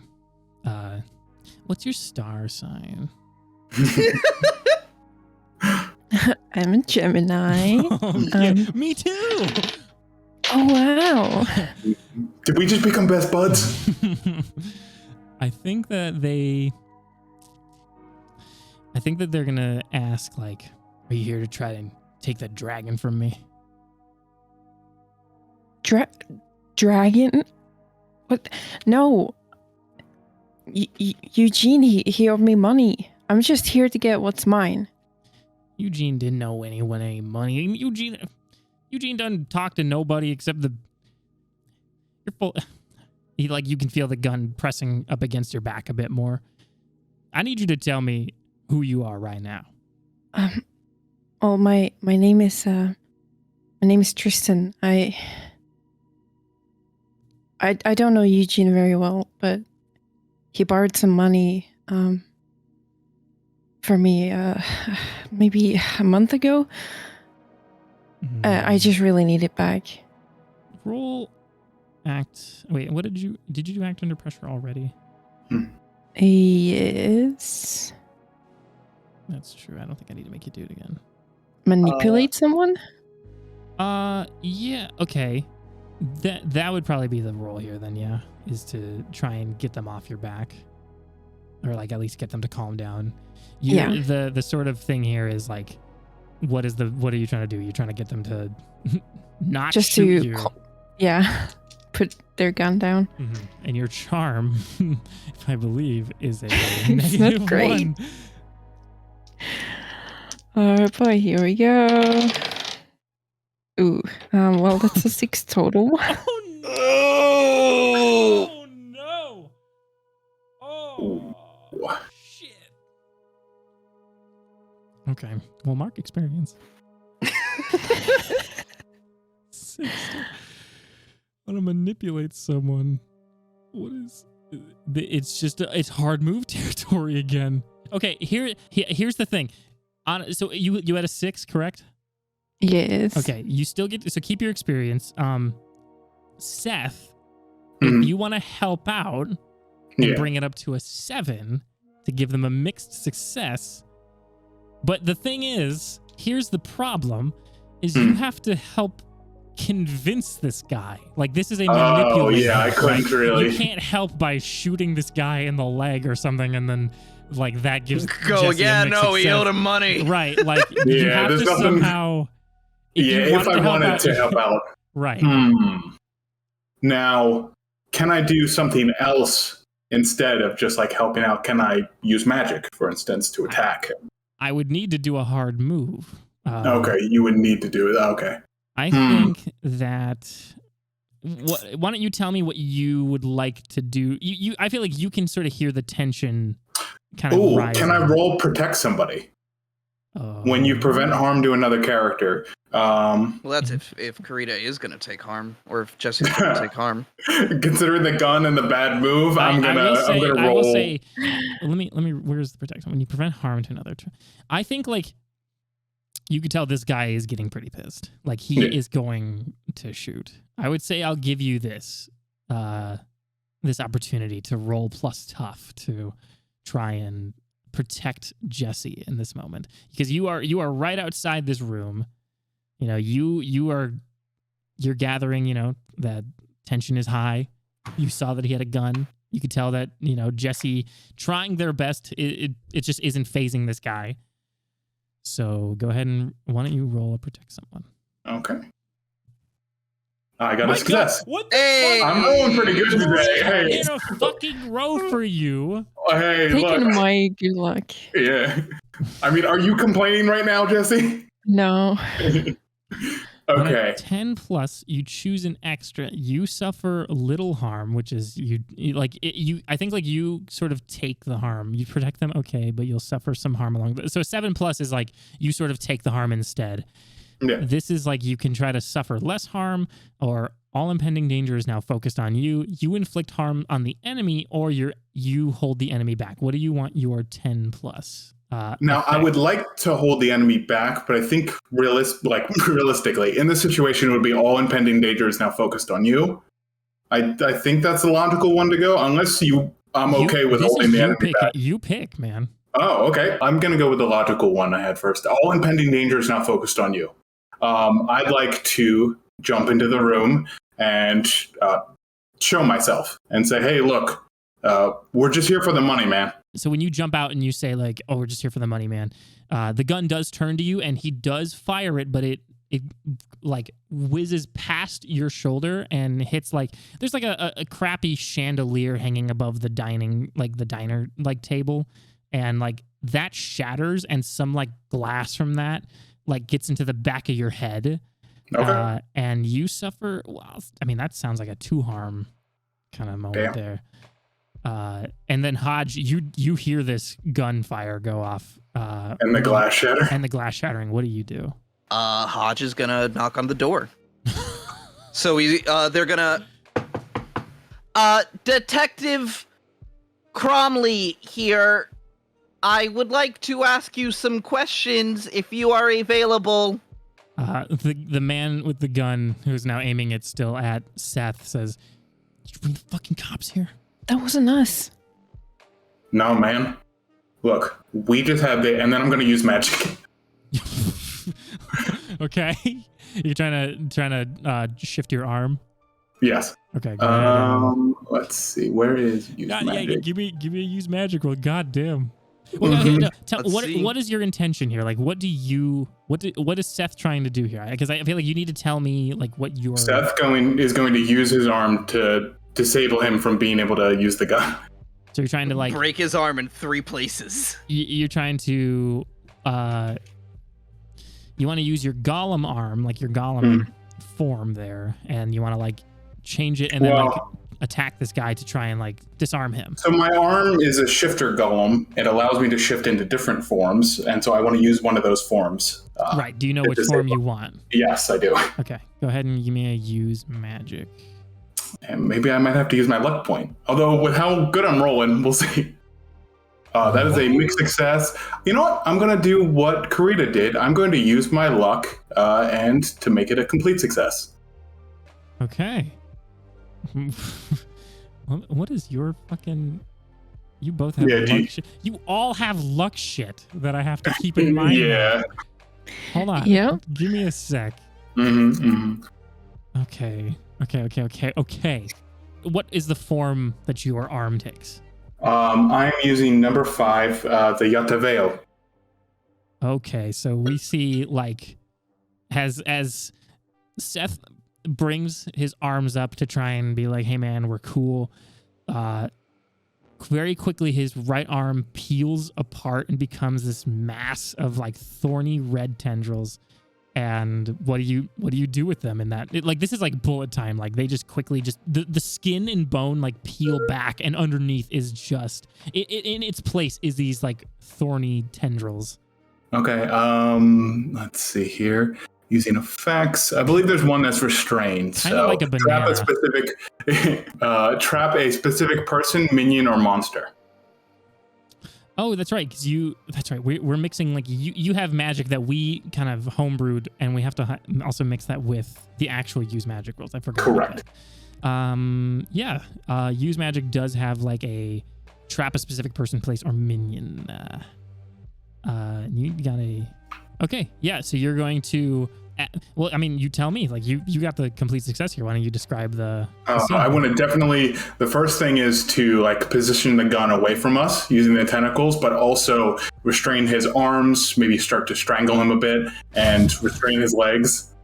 what's your star sign? I'm a Gemini. Yeah, me too. Oh, wow. Did we just become best buds? I think that they're gonna ask, like, are you here to try and take that dragon from me? Dragon? What? No. Eugene, he owed me money. I'm just here to get what's mine. Eugene didn't owe anyone any money. Eugene doesn't talk to nobody except the. You're full. You can feel the gun pressing up against your back a bit more. I need you to tell me who you are right now. Well, my name is Tristan. I don't know Eugene very well, but he borrowed some money for me maybe a month ago. I just really need it back. Roll act. Wait, what did you do act under pressure already? Yes. That's true. I don't think I need to make you do it again. Manipulate someone? Yeah, okay. That would probably be the role here then, yeah, is to try and get them off your back. Or like at least get them to calm down. The sort of thing here is like, what are you trying to do? You're trying to get them to not just shoot to you. Put their gun down. Mm-hmm. And your charm, if I believe, is a It's negative not great. 1. Alright, boy, here we go. Ooh, well, that's a 6 total. Oh no! Oh shit! Okay, well, mark experience. 6. I want to manipulate someone. What is? It's hard move territory again. Okay, here's the thing. So you had a 6, correct? Yes. Okay, you still get so keep your experience. Seth, if you want to help out and bring it up to a 7 to give them a mixed success. But the thing is, here's the problem: is you have to help convince this guy. Like, this is a manipulation. Oh yeah, I couldn't really. You can't help by shooting this guy in the leg or something, and then like that gives Jesse a mixed he success. owed him money. Right, like you have to somehow. If I wanted to help out. Right. Now, can I do something else instead of just like helping out? Can I use magic, for instance, to attack him? I would need to do a hard move. Okay, you would need to do it. Okay. I think that. Why don't you tell me what you would like to do? I feel like you can sort of hear the tension kind of rising. Can I roll protect somebody? When you prevent harm to another character. Well, that's if Karita is going to take harm, or if Jesse's going to take harm. Considering the gun and the bad move, I'm gonna roll. I will say, let me. Where's the protection? When you prevent harm to another, I think like you could tell this guy is getting pretty pissed. Like he is going to shoot. I would say I'll give you this opportunity to roll plus tough to try and protect Jesse in this moment, because you are right outside this room. You know, you're gathering, you know, that tension is high. You saw that he had a gun. You could tell that, you know, Jesse trying their best. It just isn't phasing this guy. So go ahead and why don't you roll a protect someone? Okay. I got a success. What the Hey! fuck? I'm rolling pretty good today. Hey. In a fucking row for you. Hey, Taking look. my good luck. Yeah. I mean, are you complaining right now, Jesse? No. On a Okay. 10 plus, you choose an extra. You suffer little harm, which is you I think like you sort of take the harm. You protect them, okay, but you'll suffer some harm along the. So 7 plus is like you sort of take the harm instead. Yeah. This is like you can try to suffer less harm, or all impending danger is now focused on you. You inflict harm on the enemy, or you hold the enemy back. What do you want your 10 plus? Now, I would like to hold the enemy back, but I think realistically, in this situation, it would be all impending danger is now focused on you. I think that's the logical one to go, unless I'm okay with holding the enemy back. You pick, man. Oh, okay. I'm going to go with the logical one I had first. All impending danger is now focused on you. I'd like to jump into the room and show myself and say, hey, look, we're just here for the money, man. So when you jump out and you say like, oh, we're just here for the money, man, the gun does turn to you and he does fire it, but it like whizzes past your shoulder and hits like, there's like a crappy chandelier hanging above the diner like table, and like that shatters and some like glass from that like gets into the back of your head. Okay. And you suffer, well, I mean, that sounds like a 2-harm kind of moment there. And then Hodge, you hear this gunfire go off. And the glass shatter. And the glass shattering. What do you do? Hodge is gonna knock on the door. So they're gonna... Detective Cromley here. I would like to ask you some questions if you are available. The man with the gun, who's now aiming it still at Seth, says, "Did you bring the fucking cops here?" That wasn't us. No, man. Look, we just have the, and then I'm going to use magic. Okay. You're trying to shift your arm? Yes. Okay. Go ahead. Let's see. Where is use magic? Yeah, give me a use magic roll. God damn. Well, no, what is your intention here? Like, what is Seth trying to do here? Because I feel like you need to tell me like what your Seth is going to use his arm to disable him from being able to use the gun. So you're trying to like break his arm in 3 places. You're trying to you want to use your golem arm, like your golem form there, and you want to like change it and then like attack this guy to try and like disarm him. So my arm is a shifter golem. It allows me to shift into different forms, and so I want to use one of those forms. Right. Do you know which form you want? Yes, I do. Okay. Go ahead and give me a use magic. And maybe I might have to use my luck point. Although with how good I'm rolling, we'll see. That is a mixed success. You know what? I'm going to do what Karita did. I'm going to use my luck and to make it a complete success. Okay. What is your fucking... You both have luck shit. You all have luck shit that I have to keep in mind. Yeah. Hold on. Yeah. Give me a sec. Okay. What is the form that your arm takes? I'm using number 5, the Yataveo. Okay, so we see like as Seth brings his arms up to try and be like, hey man, we're cool. Very quickly his right arm peels apart and becomes this mass of like thorny red tendrils. And what do you do with them in that? Like this is like bullet time. Like they just quickly the skin and bone like peel back, and underneath is just in its place is these like thorny tendrils. Okay. Let's see here. Using effects, I believe there's one that's restrained. Kind of like a banana. Trap a specific person, minion, or monster. Oh, that's right. That's right. We're mixing like you have magic that we kind of homebrewed, and we have to also mix that with the actual use magic rules. I forgot. Correct. Use magic does have like a trap a specific person, place, or minion. You got a. Okay, yeah. So you're going to. Well, I mean, you tell me. Like you got the complete success here. Why don't you describe the scene? I want to definitely. The first thing is to like position the gun away from us using the tentacles, but also restrain his arms. Maybe start to strangle him a bit and restrain his legs.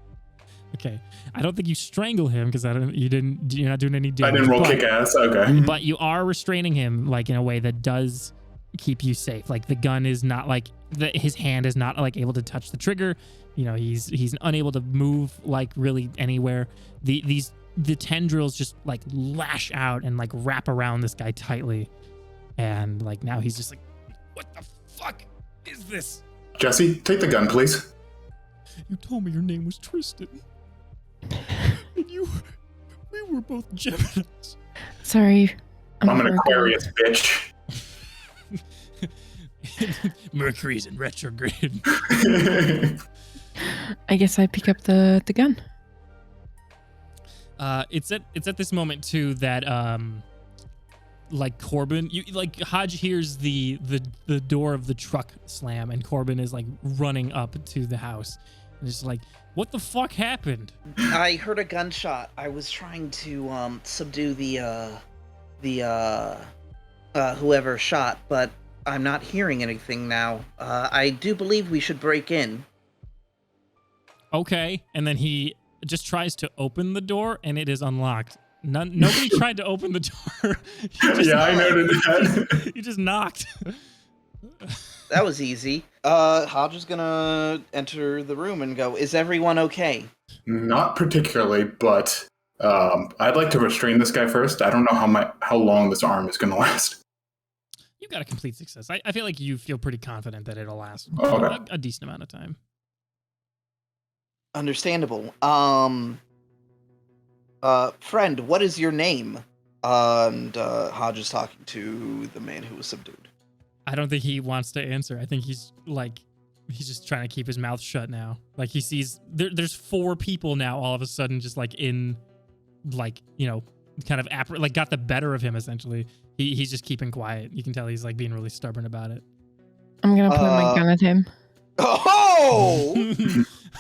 Okay, I don't think you strangle him because you're not doing any damage. I didn't roll kick ass. Okay, but you are restraining him like in a way that does keep you safe. Like the gun is not like his hand is not like able to touch the trigger. You know, he's unable to move like really anywhere. The tendrils just like lash out and like wrap around this guy tightly, and like now he's just like, what the fuck is this? Jesse, take the gun, please. You told me your name was Tristan, and we were both Geminis. Sorry, I'm an Aquarius, bitch. Mercury's in retrograde. I guess I pick up the gun. It's at this moment too that like Corbin, Hodge hears the door of the truck slam, and Corbin is like running up to the house. And it's like, what the fuck happened? I heard a gunshot. I was trying to subdue the whoever shot, but I'm not hearing anything now. I do believe we should break in. Okay. And then he just tries to open the door, and it is unlocked. Nobody tried to open the door. I noted that. He just knocked. That was easy. Hodge is gonna enter the room and go, "Is everyone okay?" Not particularly, but I'd like to restrain this guy first. I don't know how long this arm is going to last. You got a complete success. I feel like you feel pretty confident that it'll last Okay. a decent amount of time. Understandable. Friend, what is your name? And Hodge is talking to the man who was subdued. I don't think he wants to answer. I think he's just trying to keep his mouth shut now. Like he sees there's 4 people now all of a sudden just like in like, you know, kind of got the better of him essentially. He's just keeping quiet. You can tell he's like being really stubborn about it. I'm gonna point my gun at him. Oh!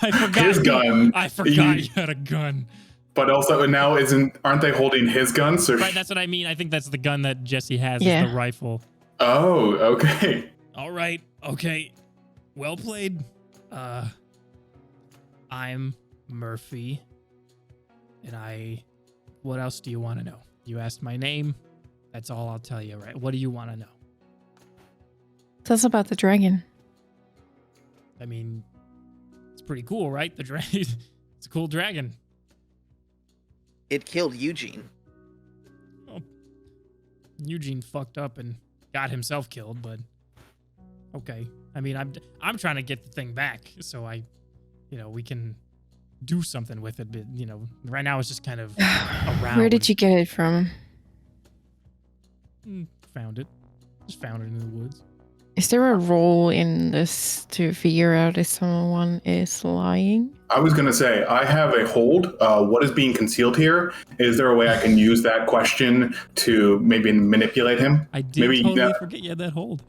I forgot His gun. I forgot you had a gun. But also now aren't they holding his gun? So Right, that's what I mean. I think that's the gun that Jesse has, Yeah. is the rifle. Oh, okay. All right. Okay. Well played. I'm Murphy. And what else do you want to know? You asked my name. That's all I'll tell you, right? What do you want to know? Tell us about the dragon. I mean, it's pretty cool, right? The dragon. It's a cool dragon. It killed Eugene. Oh, Eugene fucked up and got himself killed, but okay. I mean, I'm trying to get the thing back, so we can do something with it. But right now it's just kind of around. Where did you get it from? Found it? Just found it in the woods. Is there a role in this to figure out if someone is lying? I was going to say, I have a hold. What is being concealed here? Is there a way I can use that question to maybe manipulate him? I did totally forget you had that hold.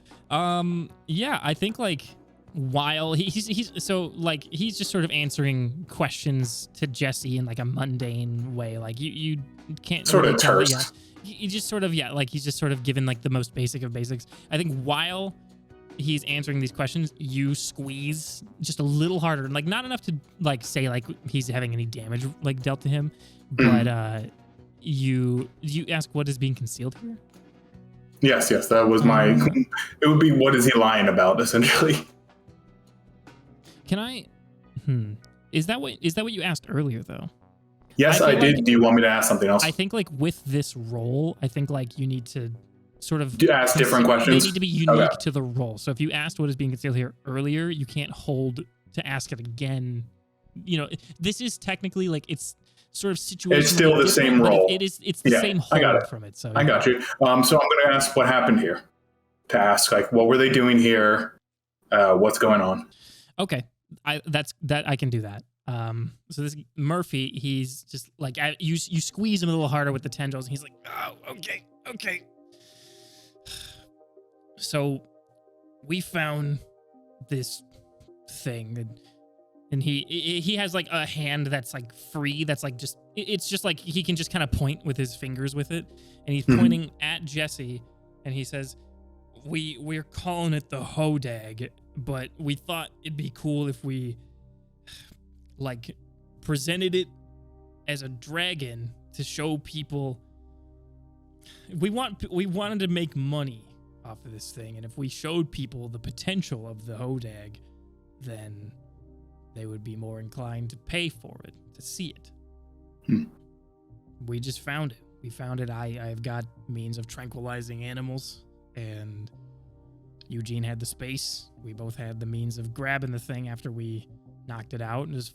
Yeah, I think while he's just sort of answering questions to Jesse in like a mundane way. Like you can't sort really of tell, terse. He just sort of he's just sort of given like the most basic of basics. I think while he's answering these questions, you squeeze just a little harder, like not enough to like say like he's having any damage like dealt to him, but you ask what is being concealed here. Yes, that was my. It would be what is he lying about essentially. Can I? Is that what you asked earlier though? Yes, I did. Do you want me to ask something else? I think like with this role, I think like you need to sort of ask different questions. They need to be unique to the role. So if you asked what is being concealed here earlier, you can't hold to ask it again. This is technically like it's sort of situational. It's still the same role. It's the same hold from it. So I got you. So I'm going to ask what happened here. To ask like what were they doing here? What's going on? Okay, I can do that. So this Murphy, he's just like you squeeze him a little harder with the tendrils, and he's like, oh, okay. So we found this thing, and he has like a hand that's like free. That's like it's just like he can just kind of point with his fingers with it, and he's pointing at Jesse, and he says, "We're calling it the Hodag, but we thought it'd be cool if we like presented it as a dragon to show people we wanted to make money off of this thing, and if we showed people the potential of the Hodag, then they would be more inclined to pay for it, to see it. We just found it. We found it. I've got means of tranquilizing animals, and Eugene had the space. We both had the means of grabbing the thing after we knocked it out. It was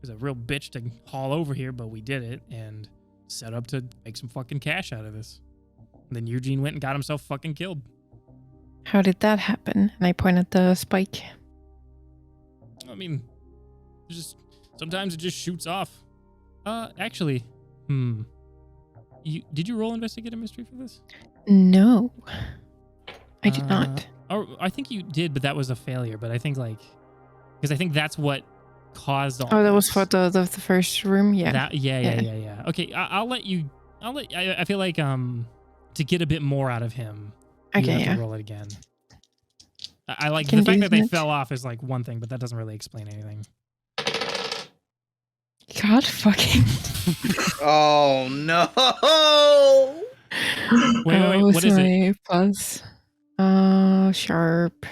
a real bitch to haul over here, but we did it and set up to make some fucking cash out of this. And then Eugene went and got himself fucking killed. How did that happen? And I point at the spike. I mean, sometimes it just shoots off. Actually, did you roll investigate a mystery for this? No, I did not. Or I think you did, but that was a failure. But I think because I think that's what caused all. Oh, that was this. for the first room. Yeah. Yeah. Okay, I'll let you. I feel like to get a bit more out of him, you Okay. have Yeah. to roll it again. I like Can the fact do that they that. fell off is like one thing, but that doesn't really explain anything. God fucking. Oh no! Wait. What is it? Plus. Sharp.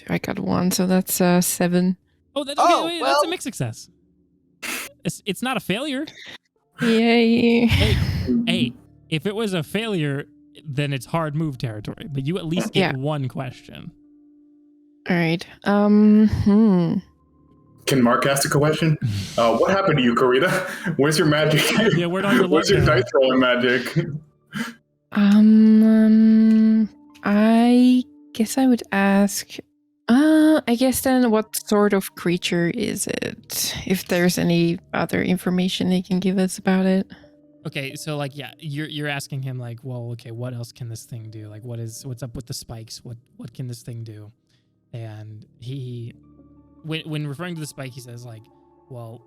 I got 1, so that's 7. Oh, that's Oh, wait, well. that's a mixed success. It's not a failure. Yay. Hey, if it was a failure, then it's hard move territory. But you at least get Yeah. one question. All right. Can Mark ask a question? What happened to you, Karita? Where's your magic? Yeah, where'd all your Where's luck your go? dice rolling magic? I guess I would ask. I guess then, what sort of creature is it? If there's any other information they can give us about it. Okay, so like, yeah, you're asking him like, well, okay, what else can this thing do? Like, what's up with the spikes? What can this thing do? And he, when referring to the spike, he says like, well,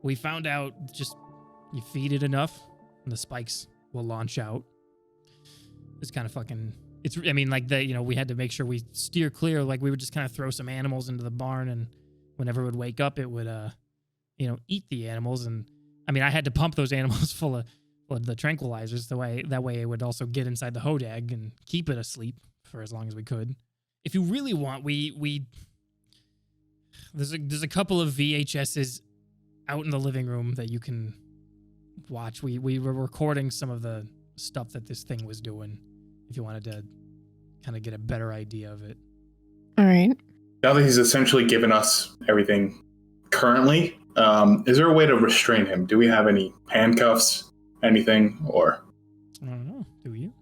we found out just you feed it enough, and the spikes will launch out. It's kind of fucking. I mean, like we had to make sure we steer clear. Like we would just kind of throw some animals into the barn, and whenever it would wake up, it would eat the animals. And I mean, I had to pump those animals full of the tranquilizers that way it would also get inside the hodag and keep it asleep for as long as we could. If you really want, there's a couple of VHSs out in the living room that you can watch. We were recording some of the stuff that this thing was doing. If you wanted to kind of get a better idea of it. All right. Now that he's essentially given us everything currently, is there a way to restrain him? Do we have any handcuffs, anything, or? I don't know. Do you?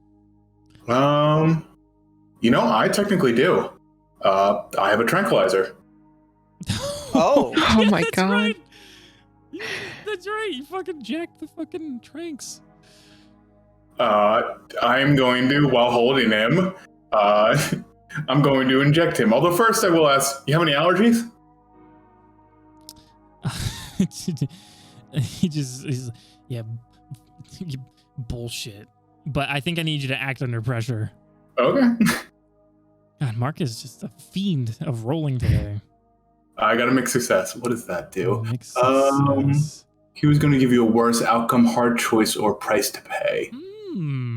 I technically do. I have a tranquilizer. Oh. Oh my that's God. Right. That's right. You fucking jacked the fucking tranks. I'm going to, while holding him, I'm going to inject him. Although first I will ask, you have any allergies? he's bullshit. But I think I need you to act under pressure. Okay. God, Mark is just a fiend of rolling today. I got a mixed success. What does that do? Mixed success. He was going to give you a worse outcome, hard choice, or price to pay.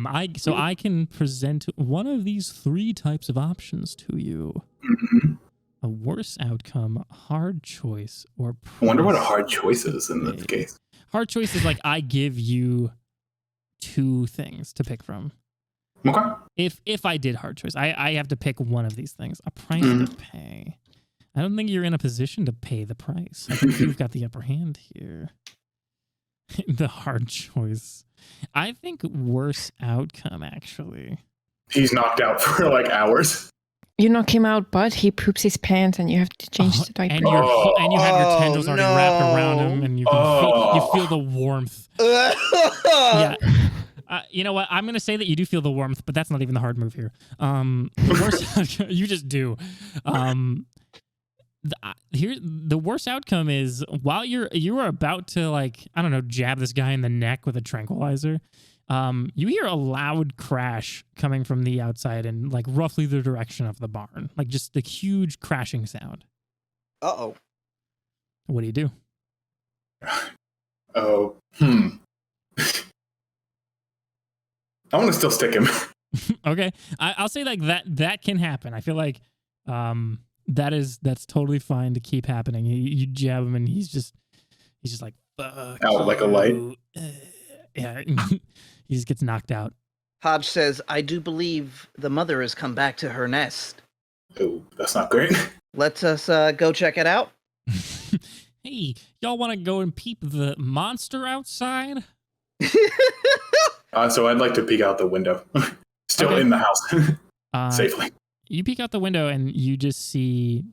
I can present one of these 3 types of options to you. Mm-hmm. A worse outcome, hard choice, or price. I wonder what a hard choice is in this case. Hard choice is like I give you 2 things to pick from. Okay. If I did hard choice, I have to pick one of these things. A price to pay. I don't think you're in a position to pay the price. I think you've got the upper hand here. The hard choice. I think worse outcome, actually. He's knocked out for like hours. You knock him out, but he poops his pants, and you have to change the diaper. And you have your tendrils already wrapped around him, and you feel the warmth. Yeah. You know what? I'm going to say that you do feel the warmth, but that's not even the hard move here. The worst, you just do. The worst outcome is while you are about to jab this guy in the neck with a tranquilizer, you hear a loud crash coming from the outside and like roughly the direction of the barn, like just the huge crashing sound. Uh-oh. What do you do? I want to still stick him. Okay, I'll say like that can happen. I feel like that's totally fine to keep happening. You jab him and he's just like fuck Out like a light. Yeah, he just gets knocked out. Hodge says, I do believe the mother has come back to her nest. Oh, that's not great. Let us go check it out. Hey, y'all want to go and peep the monster outside? So I'd like to peek out the window. Still Okay. in the house. Safely. You peek out the window and you just see...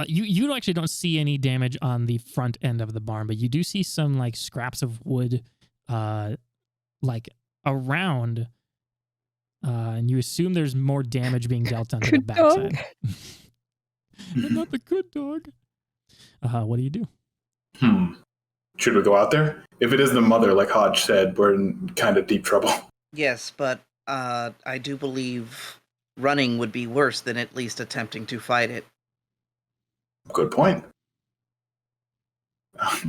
you actually don't see any damage on the front end of the barn, but you do see some like scraps of wood like around, and you assume there's more damage being dealt onto the Good backside. dog. I'm not the good dog. What do you do? Should we go out there? If it is the mother, like Hodge said, we're in kind of deep trouble. Yes, but I do believe running would be worse than at least attempting to fight it. Good point.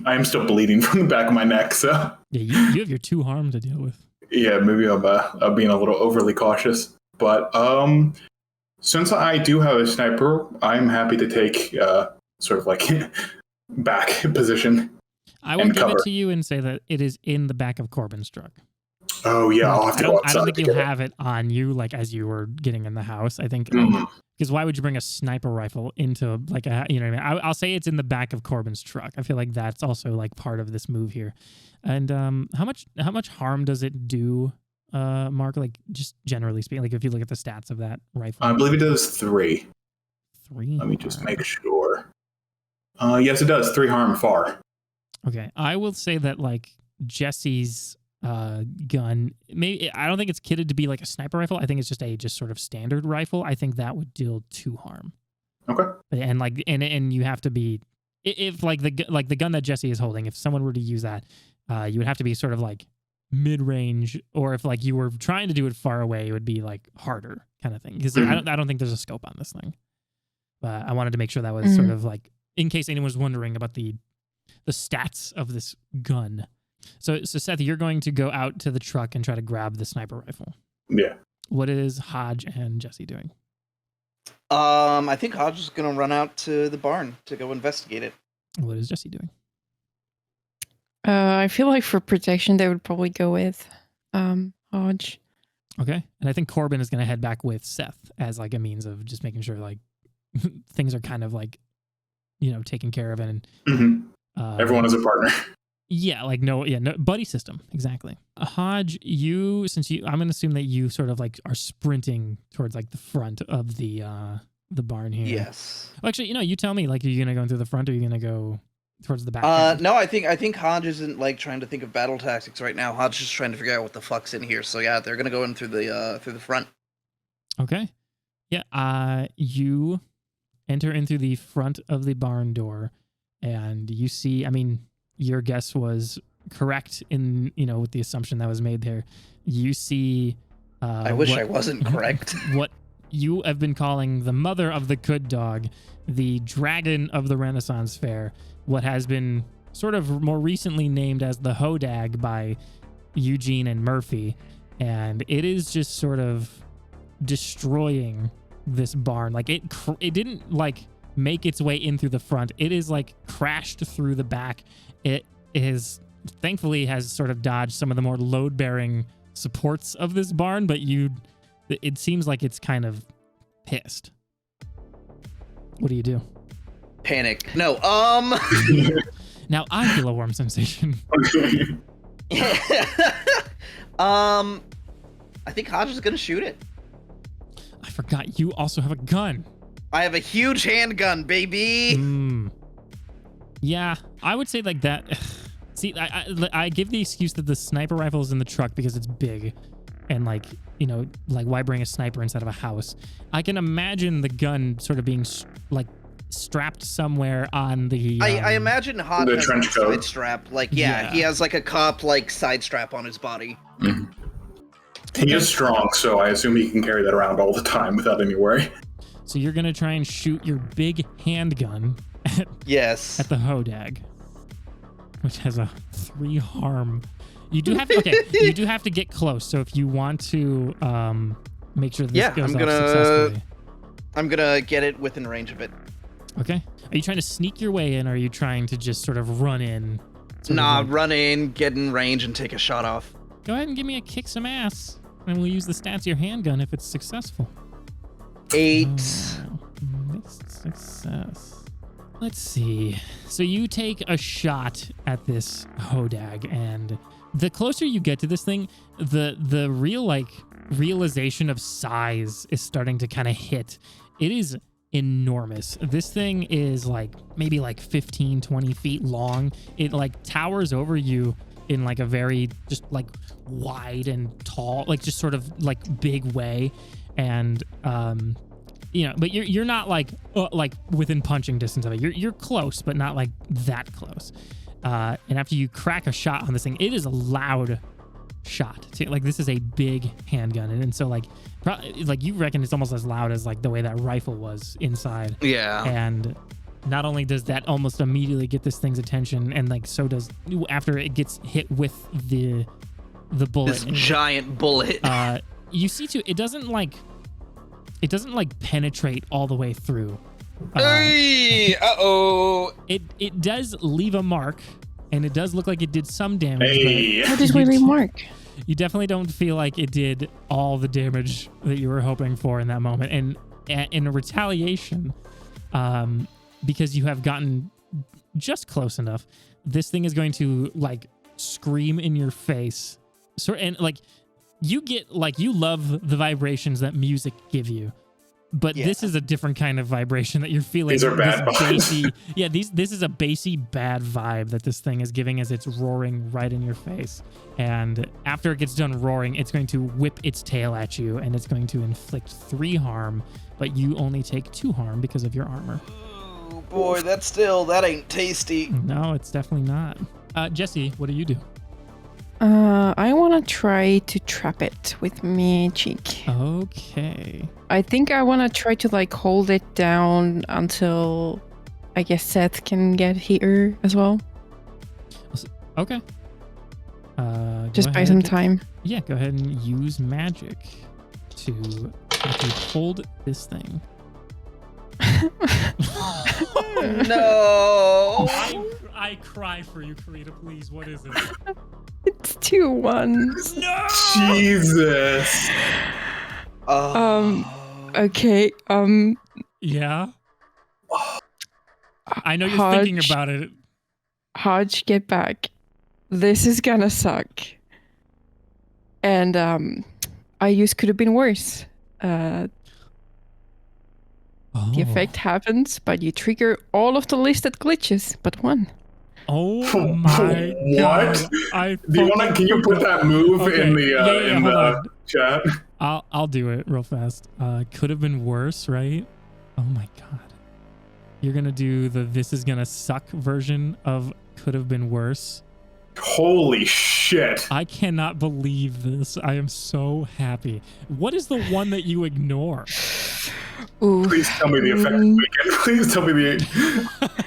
I am still bleeding from the back of my neck, so Yeah, you have your 2 harm to deal with. yeah, maybe I'm being a little overly cautious. But since I do have a sniper, I'm happy to take sort of like back position. I will give it to you and say that it is in the back of Corbin's truck. Oh yeah, I'll have to go outside. I don't think to you'll get it. have it on you like as you were getting in the house. I think because why would you bring a sniper rifle into like a, you know what I mean? I'll say it's in the back of Corbin's truck. I feel like that's also like part of this move here. And how much harm does it do, Mark? Like just generally speaking, like if you look at the stats of that rifle, I believe it does 3. 3. Let me just make sure. Yes, it does 3 harm far. Okay, I will say that like Jesse's gun, maybe I don't think it's kitted to be like a sniper rifle. I think it's just sort of standard rifle. I think that would deal 2 harm. Okay. And like and you have to be if like the gun that Jesse is holding, if someone were to use that, you would have to be sort of like mid-range, or if like you were trying to do it far away, it would be like harder kind of thing. Because I don't think there's a scope on this thing. But I wanted to make sure that was sort of like in case anyone was wondering about the stats of this gun. So Seth, you're going to go out to the truck and try to grab the sniper rifle. Yeah. What is Hodge and Jesse doing? I think Hodge is going to run out to the barn to go investigate it. What is Jesse doing? I feel like for protection, they would probably go with Hodge. Okay. And I think Corbin is going to head back with Seth as like a means of just making sure like things are kind of like, you know, taken care of. And everyone is a partner. Yeah, like no buddy system, exactly. Hodge, I'm gonna assume that you sort of like are sprinting towards like the front of the barn here. Yes. Well, actually, you know, you tell me. Like, are you gonna go through the front, or are you gonna go towards the back? No, I think Hodge isn't like trying to think of battle tactics right now. Hodge is just trying to figure out what the fuck's in here. So yeah, they're gonna go in through the front. Okay. Yeah. You enter in through the front of the barn door, and you see. I mean, your guess was correct in, you know, with the assumption that was made there. You see I wish I wasn't correct. What you have been calling the mother of the good dog, the dragon of the Renaissance Fair, what has been sort of more recently named as the Hodag by Eugene and Murphy. And it is just sort of destroying this barn. Like it didn't like make its way in through the front. It is like crashed through the back. It is thankfully has sort of dodged some of the more load-bearing supports of this barn, but it seems like it's kind of pissed. What do you do? Panic. No. Now I feel a warm sensation. I think Hodge is gonna shoot it. I forgot you also have a gun. I have a huge handgun, baby. Yeah, I would say like that. See, I give the excuse that the sniper rifle is in the truck because it's big, and like, you know, like why bring a sniper inside of a house? I can imagine the gun sort of being like strapped somewhere on the. I imagine Hodge has trench a coat. side strap. Like yeah, he has like a cop like side strap on his body. He is strong, so I assume he can carry that around all the time without any worry. So you're gonna try and shoot your big handgun at the Hodag, which has a 3 harm. You do have to, you do have to get close. So if you want to make sure this goes off successfully, I'm gonna get it within range of it. Okay. Are you trying to sneak your way in, or are you trying to just sort of run in? Run in, get in range, and take a shot off. Go ahead and give me a kick some ass, and we'll use the stats of your handgun if it's successful. 8. Mixed success. Let's see. So you take a shot at this Hodag, and the closer you get to this thing, the real like realization of size is starting to kind of hit. It is enormous. This thing is like maybe like 15, 20 feet long. It like towers over you in like a very just like wide and tall, like just sort of like big way. And but you're not like within punching distance of it. You're close, but not like that close. And after you crack a shot on this thing, it is a loud shot too. Like this is a big handgun, and so like you reckon it's almost as loud as like the way that rifle was inside. Yeah. And not only does that almost immediately get this thing's attention, and like so does after it gets hit with the bullet. This giant bullet. You see too, it doesn't like penetrate all the way through. Hey! Uh-oh. It does leave a mark, and it does look like it did some damage. Hey. How does we remark? You definitely don't feel like it did all the damage that you were hoping for in that moment. And in retaliation, because you have gotten just close enough, this thing is going to like scream in your face. And like you get like, you love the vibrations that music give you. But this is a different kind of vibration that you're feeling. These are bad bassy, this is a bassy bad vibe that this thing is giving as it's roaring right in your face. And after it gets done roaring, it's going to whip its tail at you, and it's going to inflict 3 harm, but you only take 2 harm because of your armor. Oh boy, that ain't tasty. No, it's definitely not. Jesse, what do you do? I want to try to trap it with magic. Okay. I think I want to try to like hold it down until I guess Seth can get here as well. Okay. Just buy some time. Yeah, go ahead and use magic to hold this thing. No. I cry for you, Karita, please. What is it? It's 2 1s. No! Jesus. Okay. Yeah. I know you're Hodge, thinking about it. Hodge, get back. This is gonna suck. And I used could have been worse. The effect happens, but you trigger all of the listed glitches, but 1. Oh my god! What? Can you put that move in the chat? I'll do it real fast. Could have been worse, right? Oh my god! You're gonna do the "this is gonna suck" version of "could have been worse." Holy shit! I cannot believe this. I am so happy. What is the one that you ignore? Ooh. Please tell me the effective weekend. Please tell me the.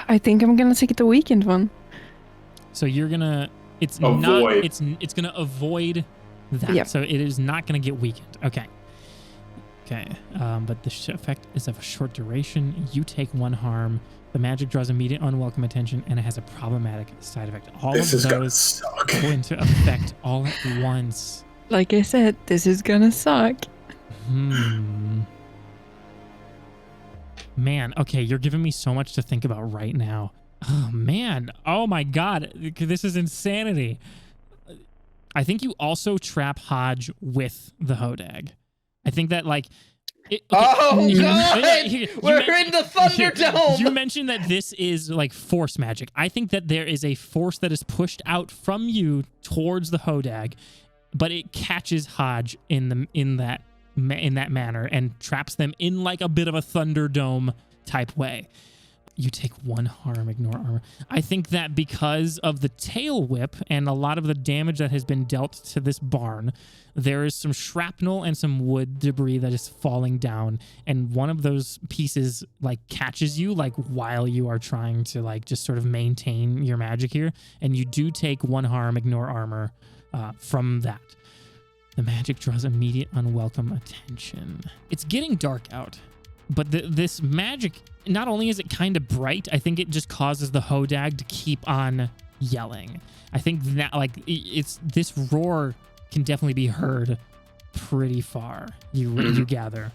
I think I'm gonna take the weekend one. So you're gonna. It's avoid. not. It's gonna avoid that. Yep. So it is not gonna get weakened. Okay. Okay. But the effect is of a short duration. You take 1 harm. The magic draws immediate unwelcome attention, and it has a problematic side effect. All This of is gonna those suck. go into effect all at once. Like I said, this is gonna suck. Man, okay, you're giving me so much to think about right now. Oh, man. Oh, my God. This is insanity. I think you also trap Hodge with the Hodag. I think that, like... God! We're in the Thunderdome! You mentioned that this is, like, force magic. I think that there is a force that is pushed out from you towards the Hodag, but it catches Hodge in that manner and traps them in like a bit of a Thunderdome type way. You take 1 harm, ignore armor. I think that because of the tail whip and a lot of the damage that has been dealt to this barn, there is some shrapnel and some wood debris that is falling down, and one of those pieces like catches you like while you are trying to like just sort of maintain your magic here, and you do take 1 harm, ignore armor from that. The magic draws immediate unwelcome attention. It's getting dark out, but this magic, not only is it kind of bright, I think it just causes the Hodag to keep on yelling. I think that like this roar can definitely be heard pretty far. You gather.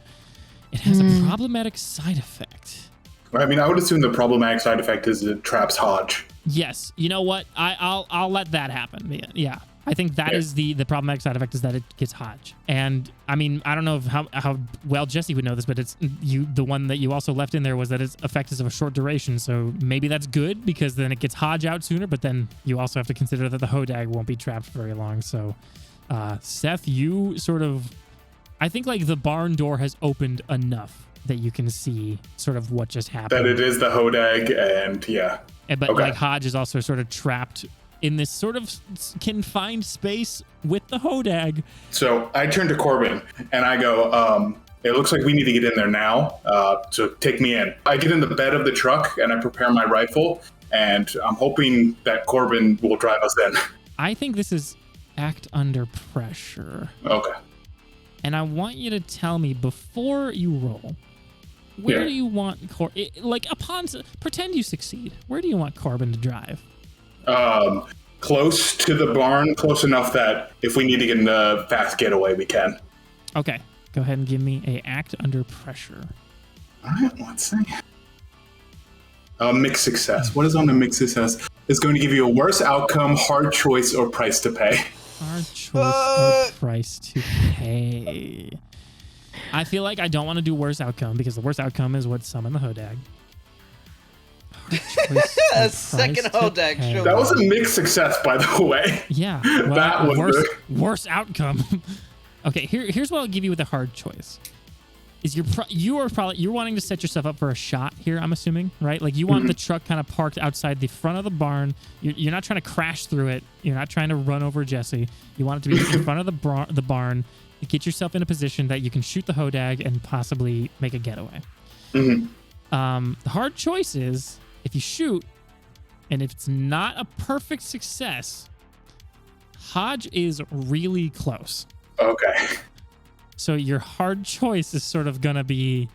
It has a problematic side effect. I mean, I would assume the problematic side effect is it traps Hodge. Yes. You know what? I'll let that happen. Yeah. I think that is the problematic side effect is that it gets Hodge. And I mean, I don't know how well Jesse would know this, but it's the one that you also left in there was that its effect is of a short duration. So maybe that's good because then it gets Hodge out sooner, but then you also have to consider that the Hodag won't be trapped very long. So Seth, you sort of I think like the barn door has opened enough that you can see sort of what just happened. That it is the Hodag, and yeah. But Okay. like Hodge is also sort of trapped in this sort of confined space with the Hodag. So I turn to Corbin and I go, it looks like we need to get in there now. So take me in. I get in the bed of the truck and I prepare my rifle, and I'm hoping that Corbin will drive us in. I think this is act under pressure. Okay. And I want you to tell me before you roll, where Yeah. do you want pretend you succeed. Where do you want Corbin to drive? Close to the barn, close enough that if we need to get in a fast getaway, we can. Okay, go ahead and give me a act under pressure. All right, let's see. Mixed success. What is on the mixed success? It's going to give you a worse outcome, hard choice, or price to pay. Hard choice or price to pay. I feel like I don't want to do worst outcome because the worst outcome is what summon the Hodag. A second Hodag show. That was a mixed success, by the way. Yeah, well, That was worst outcome. Okay, here's what I'll give you with a hard choice. Is you're wanting to set yourself up for a shot here, I'm assuming, right? Like you want the truck kind of parked outside the front of the barn. You're not trying to crash through it. You're not trying to run over Jesse. You want it to be in front of the barn. Get yourself in a position that you can shoot the Hodag and possibly make a getaway. The hard choice is if you shoot, and if it's not a perfect success, Hodge is really close. Okay. So your hard choice is sort of going to be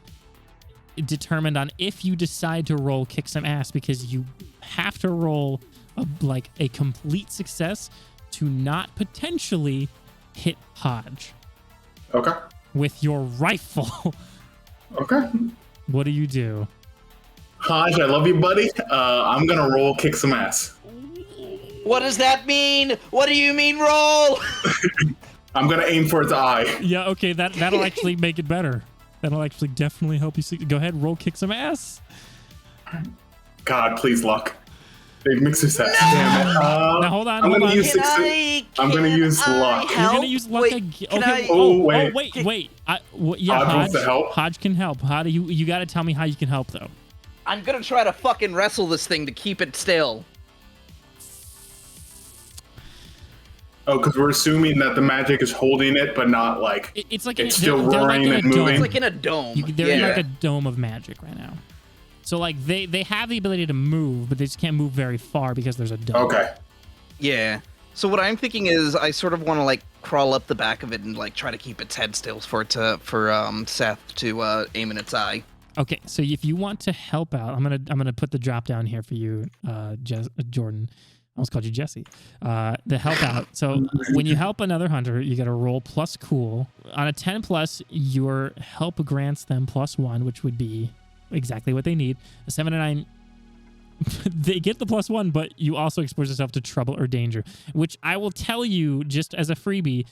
determined on if you decide to roll kick some ass, because you have to roll a complete success to not potentially hit Hodge Okay. with your rifle. Okay. What do you do? Hodge, I love you, buddy. I'm going to roll kick some ass. What does that mean? What do you mean roll? I'm going to aim for its eye. Yeah, okay, that'll actually make it better. That'll actually definitely help you see. Go ahead, roll kick some ass. God, please, luck. Big mix success. No! Damn it. Now hold on. I'm hold going on. to use I'm going to use luck. You're gonna use luck again. Okay. Wait. Yeah, Hodge wants to Hodge. help? Hodge can help. How do you got to tell me how you can help though? I'm gonna try to fucking wrestle this thing to keep it still. Oh, because we're assuming that the magic is holding it, but not like It's like it's still they're roaring like in and a dome. moving. It's like in a dome. They're in yeah. like a dome of magic right now. So like they have the ability to move, but they just can't move very far because there's a dome. Okay. Yeah. So what I'm thinking is I sort of want to like crawl up the back of it and like try to keep its head still for Seth to aim in its eye. Okay, so if you want to help out, I'm gonna put the drop down here for you, Jordan. I almost called you Jesse. The help out. So when you help another hunter, you get a roll plus cool. On a 10 plus, your help grants them +1, which would be exactly what they need. A 7 and 9, they get the +1, but you also expose yourself to trouble or danger, which I will tell you just as a freebie,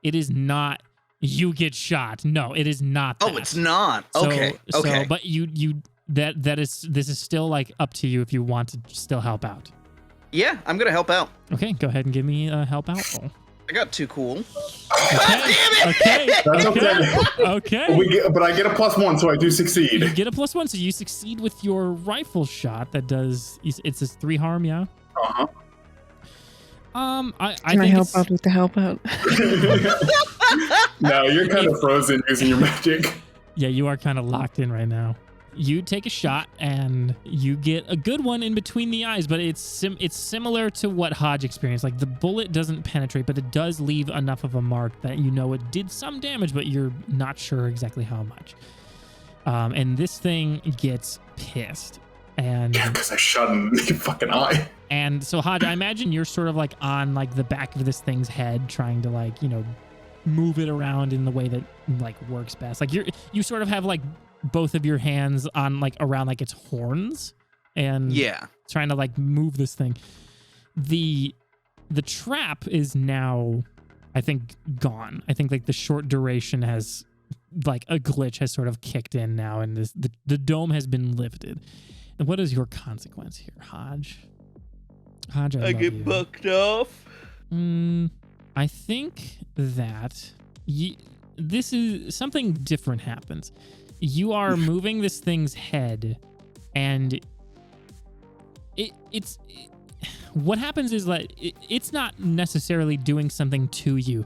it is not. You get shot. No, it is not that. Oh, it's not. So, Okay. So, but this is still like up to you if you want to still help out. Yeah, I'm gonna help out. Okay, go ahead and give me a help out roll. I got 2 cool. Okay. Okay. That's okay. Okay. But I get a +1, so I do You succeed. get a +1, so you succeed with your rifle shot. That does it's a 3 harm, yeah. Uh-huh. I Can I think help out with the help out? No, you're kind of frozen using your magic. Yeah, you are kind of locked in right now. You take a shot and you get a good one in between the eyes, but it's similar to what Hodge experienced. Like the bullet doesn't penetrate, but it does leave enough of a mark that you know it did some damage, but you're not sure exactly how much. And this thing gets pissed. And Yeah, because I shot him in the fucking eye. And so Hodge, I imagine you're sort of like on like the back of this thing's head, trying to like, you know, move it around in the way that like works best. Like you sort of have like both of your hands on like around like its horns and Yeah. trying to like move this thing. The trap is now, I think, gone. I think like the short duration has like a glitch has sort of kicked in now, and the dome has been lifted. And what is your consequence here, Hodge? Hodge, I get bucked off. I think that this is something different happens. You are moving this thing's head, and what happens is that it's not necessarily doing something to you.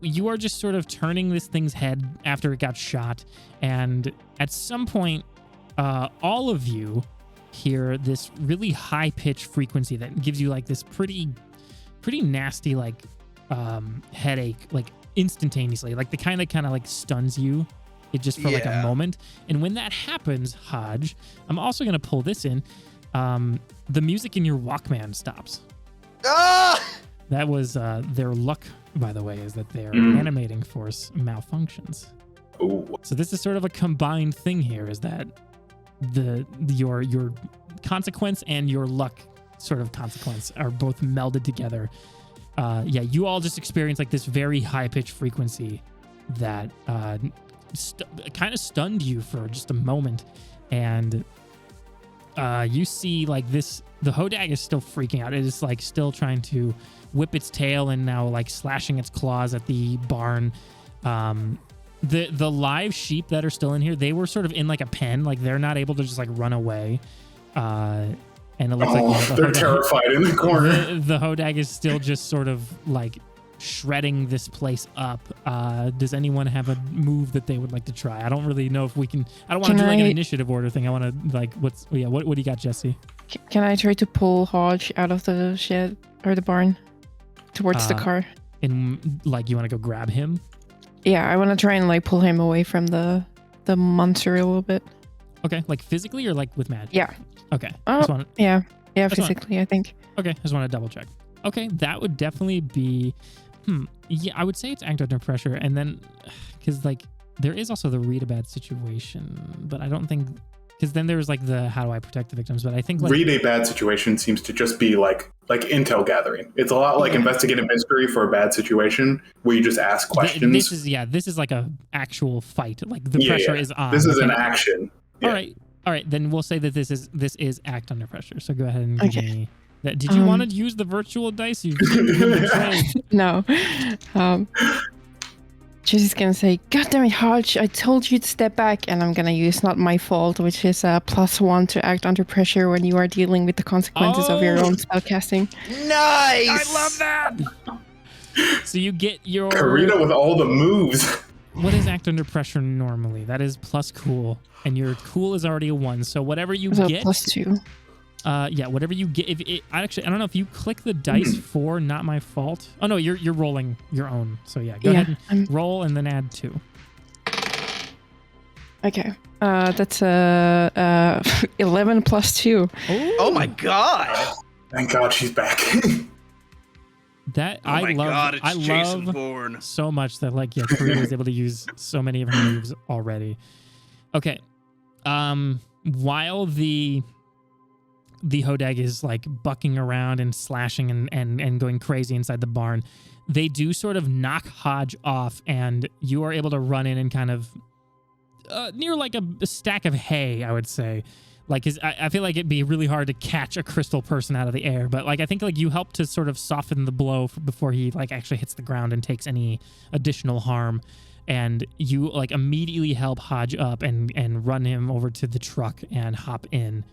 You are just sort of turning this thing's head after it got shot, and at some point, all of you hear this really high-pitched frequency that gives you like this pretty nasty like headache, like instantaneously, like the kind that like stuns you. It just for like a moment. And when that happens, Hodge, I'm also gonna pull this in. The music in your Walkman stops. Ah! That was their luck, by the way, is that their animating force malfunctions. Ooh. So this is sort of a combined thing here, is that your consequence and your luck sort of consequence are both melded together. You all just experience like this very high-pitched frequency that kind of stunned you for just a moment, and you see like this. The Hodag is still freaking out. It is like still trying to whip its tail and now like slashing its claws at the barn. The live sheep that are still in here, they were sort of in like a pen, like they're not able to just like run away. And it looks like they're terrified in the corner. The Hodag is still just sort of like shredding this place up. Does anyone have a move that they would like to try? I don't really know if we can. I don't want to do like an initiative order thing. I want to like what do you got, Jesse? Can I try to pull Hodge out of the shed or the barn towards the car? And like you want to go grab him? Yeah, I want to try and like pull him away from the monster a little bit. Okay, like physically or like with magic? Yeah. Okay. Yeah, physically, I think. Okay, I just want to double check. Okay, that would definitely be. Yeah, I would say it's act under pressure, and then because like there is also the read a bad situation, but I don't think because then there's like the how do I protect the victims, but I think like, read a bad situation seems to just be like intel gathering. It's a lot like investigative mystery for a bad situation where you just ask questions. This is like a actual fight. Like the pressure is on. This is an action. Yeah. All right. Then we'll say that this is act under pressure. So go ahead and give me that. Did you want to use the virtual dice? No. Jesse's gonna say, "God damn it, Hodge! I told you to step back," and I'm gonna use not my fault, which is +1 to act under pressure when you are dealing with the consequences of your own spellcasting. Nice! I love that. So you get your Karina with all the moves. What is act under pressure normally? That is plus cool, and your cool is already a 1. So whatever you get, +2. Whatever you get. I don't know if you click the dice for not my fault. Oh no, you're rolling your own. So go ahead and roll and then add 2. Okay. That's 11 +2. Oh my god! Thank God she's back. That I love Bourne. so much that Karina is able to use so many of her moves already. Okay. While the Hodag is like bucking around and slashing and going crazy inside the barn, they do sort of knock Hodge off, and you are able to run in and kind of near like a stack of hay, I would say. Like, I feel like it'd be really hard to catch a crystal person out of the air, but like I think like you help to sort of soften the blow before he like actually hits the ground and takes any additional harm, and you like immediately help Hodge up and run him over to the truck and hop in.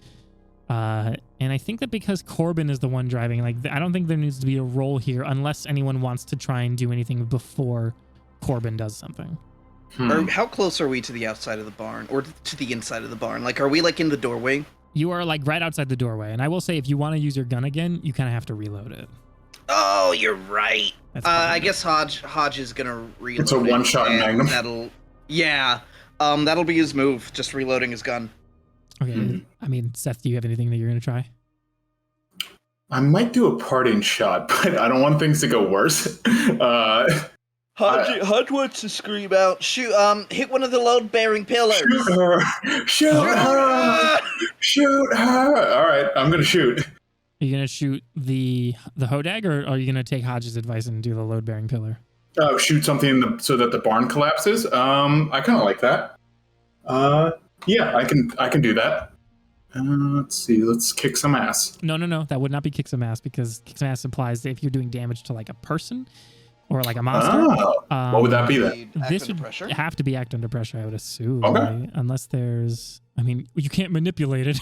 And I think that because Corbin is the one driving, like I don't think there needs to be a roll here unless anyone wants to try and do anything before Corbin does something. Or how close are we to the outside of the barn, or to the inside of the barn? Like, are we like in the doorway? You are like right outside the doorway, and I will say if you want to use your gun again, you kind of have to reload it. Oh, you're right. I guess Hodge is gonna reload. It's a one-shot magnum. That'll be his move, just reloading his gun. Okay. I mean, Seth, do you have anything that you're gonna try? I might do a parting shot, but I don't want things to go worse. Hodge wants to scream out, shoot, hit one of the load-bearing pillars. Shoot her! Shoot her! Shoot her! All right, I'm gonna shoot. Are you gonna shoot the Hodag, or are you gonna take Hodge's advice and do the load-bearing pillar? Shoot something so that the barn collapses. I kind of like that. Yeah, I can do that. Let's see. Let's kick some ass. No. That would not be kick some ass, because kick some ass implies that if you're doing damage to like a person, or like a monster. Oh, what would that be then? Act This under would pressure? have to be act under pressure, I would assume. Okay. Right? Unless there's, I mean, you can't manipulate it.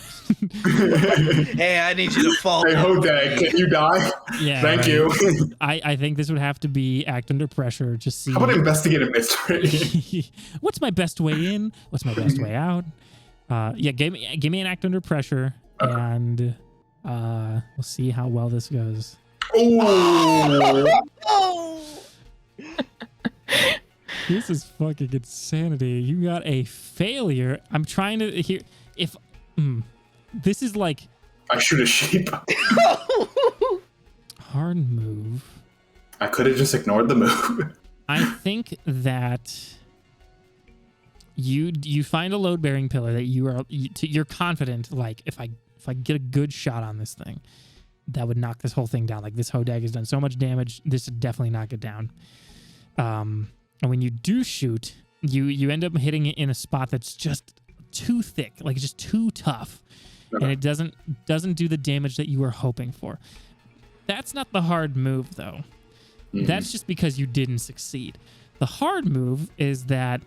Hey, I need you to fall. Hey, down. Hodag, can you die? Yeah, Thank right. you. I think this would have to be act under pressure. Just see. How about investigate a mystery? What's my best way in? What's my best way out? Yeah, give me an act under pressure, and we'll see how well this goes. Oh, Oh! This is fucking insanity. You got a failure. I'm trying to hear if this is like I shoot a sheep. hard move. I could have just ignored the move. I think that you find a load bearing pillar that you're confident, like if I get a good shot on this thing, that would knock this whole thing down. Like this Hodag has done so much damage, this would definitely knock it down. And when you do shoot, you end up hitting it in a spot that's just too thick, like just too tough, and it doesn't do the damage that you were hoping for. That's not the hard move though. That's just because you didn't succeed. The hard move is that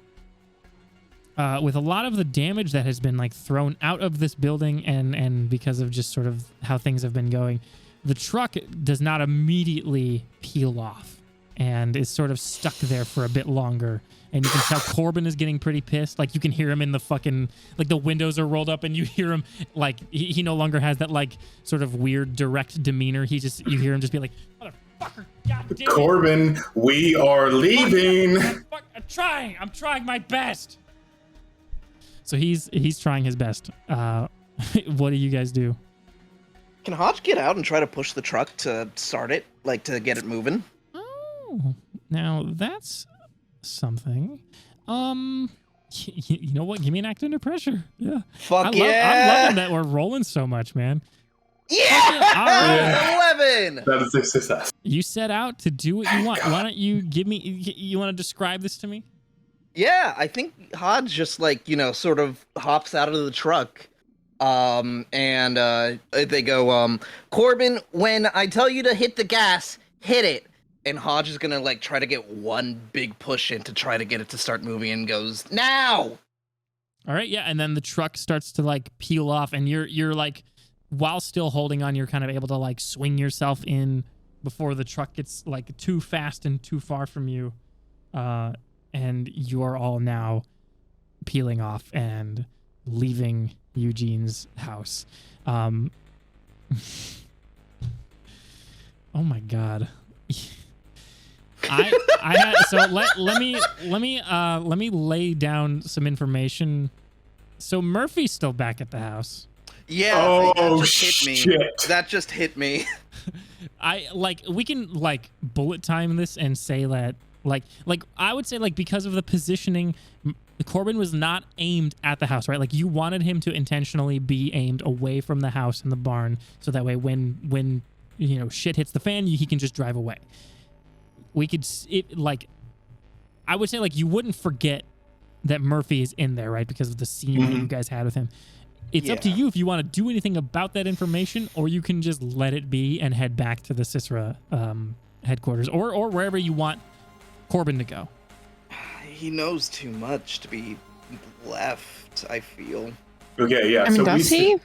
with a lot of the damage that has been like thrown out of this building and because of just sort of how things have been going, the truck does not immediately peel off and is sort of stuck there for a bit longer. And you can tell Corbin is getting pretty pissed. Like you can hear him in the fucking, like the windows are rolled up and you hear him like he no longer has that like sort of weird direct demeanor. You hear him just be like, motherfucker, god damn it. Corbin, we are leaving. I'm trying my best. So he's trying his best. What do you guys do? Can Hodge get out and try to push the truck to start it, like to get it moving? Oh, now that's something. You know what? Give me an act under pressure. Yeah. Fuck I'm yeah! loving that we're rolling so much, man. Yeah! All right. 11! That is a success. You set out to do what you want. Why don't you give me? You want to describe this to me? Yeah, I think Hodge just like, sort of hops out of the truck. And they go, Corbin, when I tell you to hit the gas, hit it. And Hodge is gonna like try to get one big push in to try to get it to start moving and goes, now! All right, yeah, and then the truck starts to like peel off, and you're like, while still holding on, you're kind of able to like swing yourself in before the truck gets like too fast and too far from you, and you're all now peeling off and leaving Eugene's house. Oh my god. Let me lay down some information. So Murphy's still back at the house. Yeah, Oh, that just hit me. shit. That just hit me. We can like bullet time this and say that like I would say like because of the positioning, Corbin was not aimed at the house, right? Like you wanted him to intentionally be aimed away from the house and the barn, so that way when shit hits the fan, he can just drive away. I would say like you wouldn't forget that Murphy is in there, right? Because of the scene that you guys had with him. It's up to you if you want to do anything about that information, or you can just let it be and head back to the CISRA headquarters, or wherever you want Corbin to go. He knows too much to be left, I feel. Okay, yeah. I mean, so does he?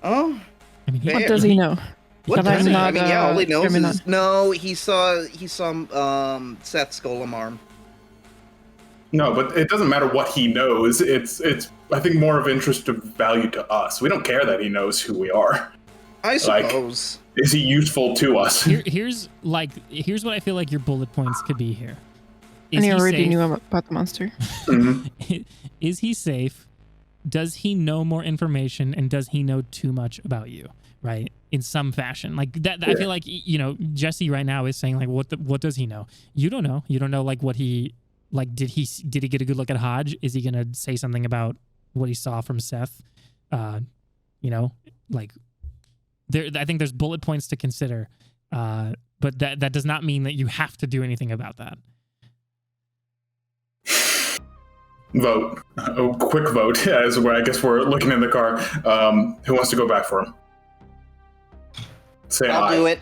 Oh? I mean, Fair. What does he know? What That does I'm he? not, I mean, yeah, all he knows criminal. is... No, he saw Seth's golem arm. No, but it doesn't matter what he knows. It's I think more of interest of value to us. We don't care that he knows who we are. I suppose. Is he useful to us? here's what I feel like your bullet points could be here. And he already safe? knew about the monster. Is he safe? Does he know more information, and does he know too much about you? Right, in some fashion, like that. I feel like Jesse right now is saying like, what does he know? You don't know. You don't know like what he like. Did he get a good look at Hodge? Is he gonna say something about what he saw from Seth? Like there. I think there's bullet points to consider, but that does not mean that you have to do anything about that. Vote. A quick vote, as I guess we're looking in the car. Who wants to go back for him? Say I'll aye. do it.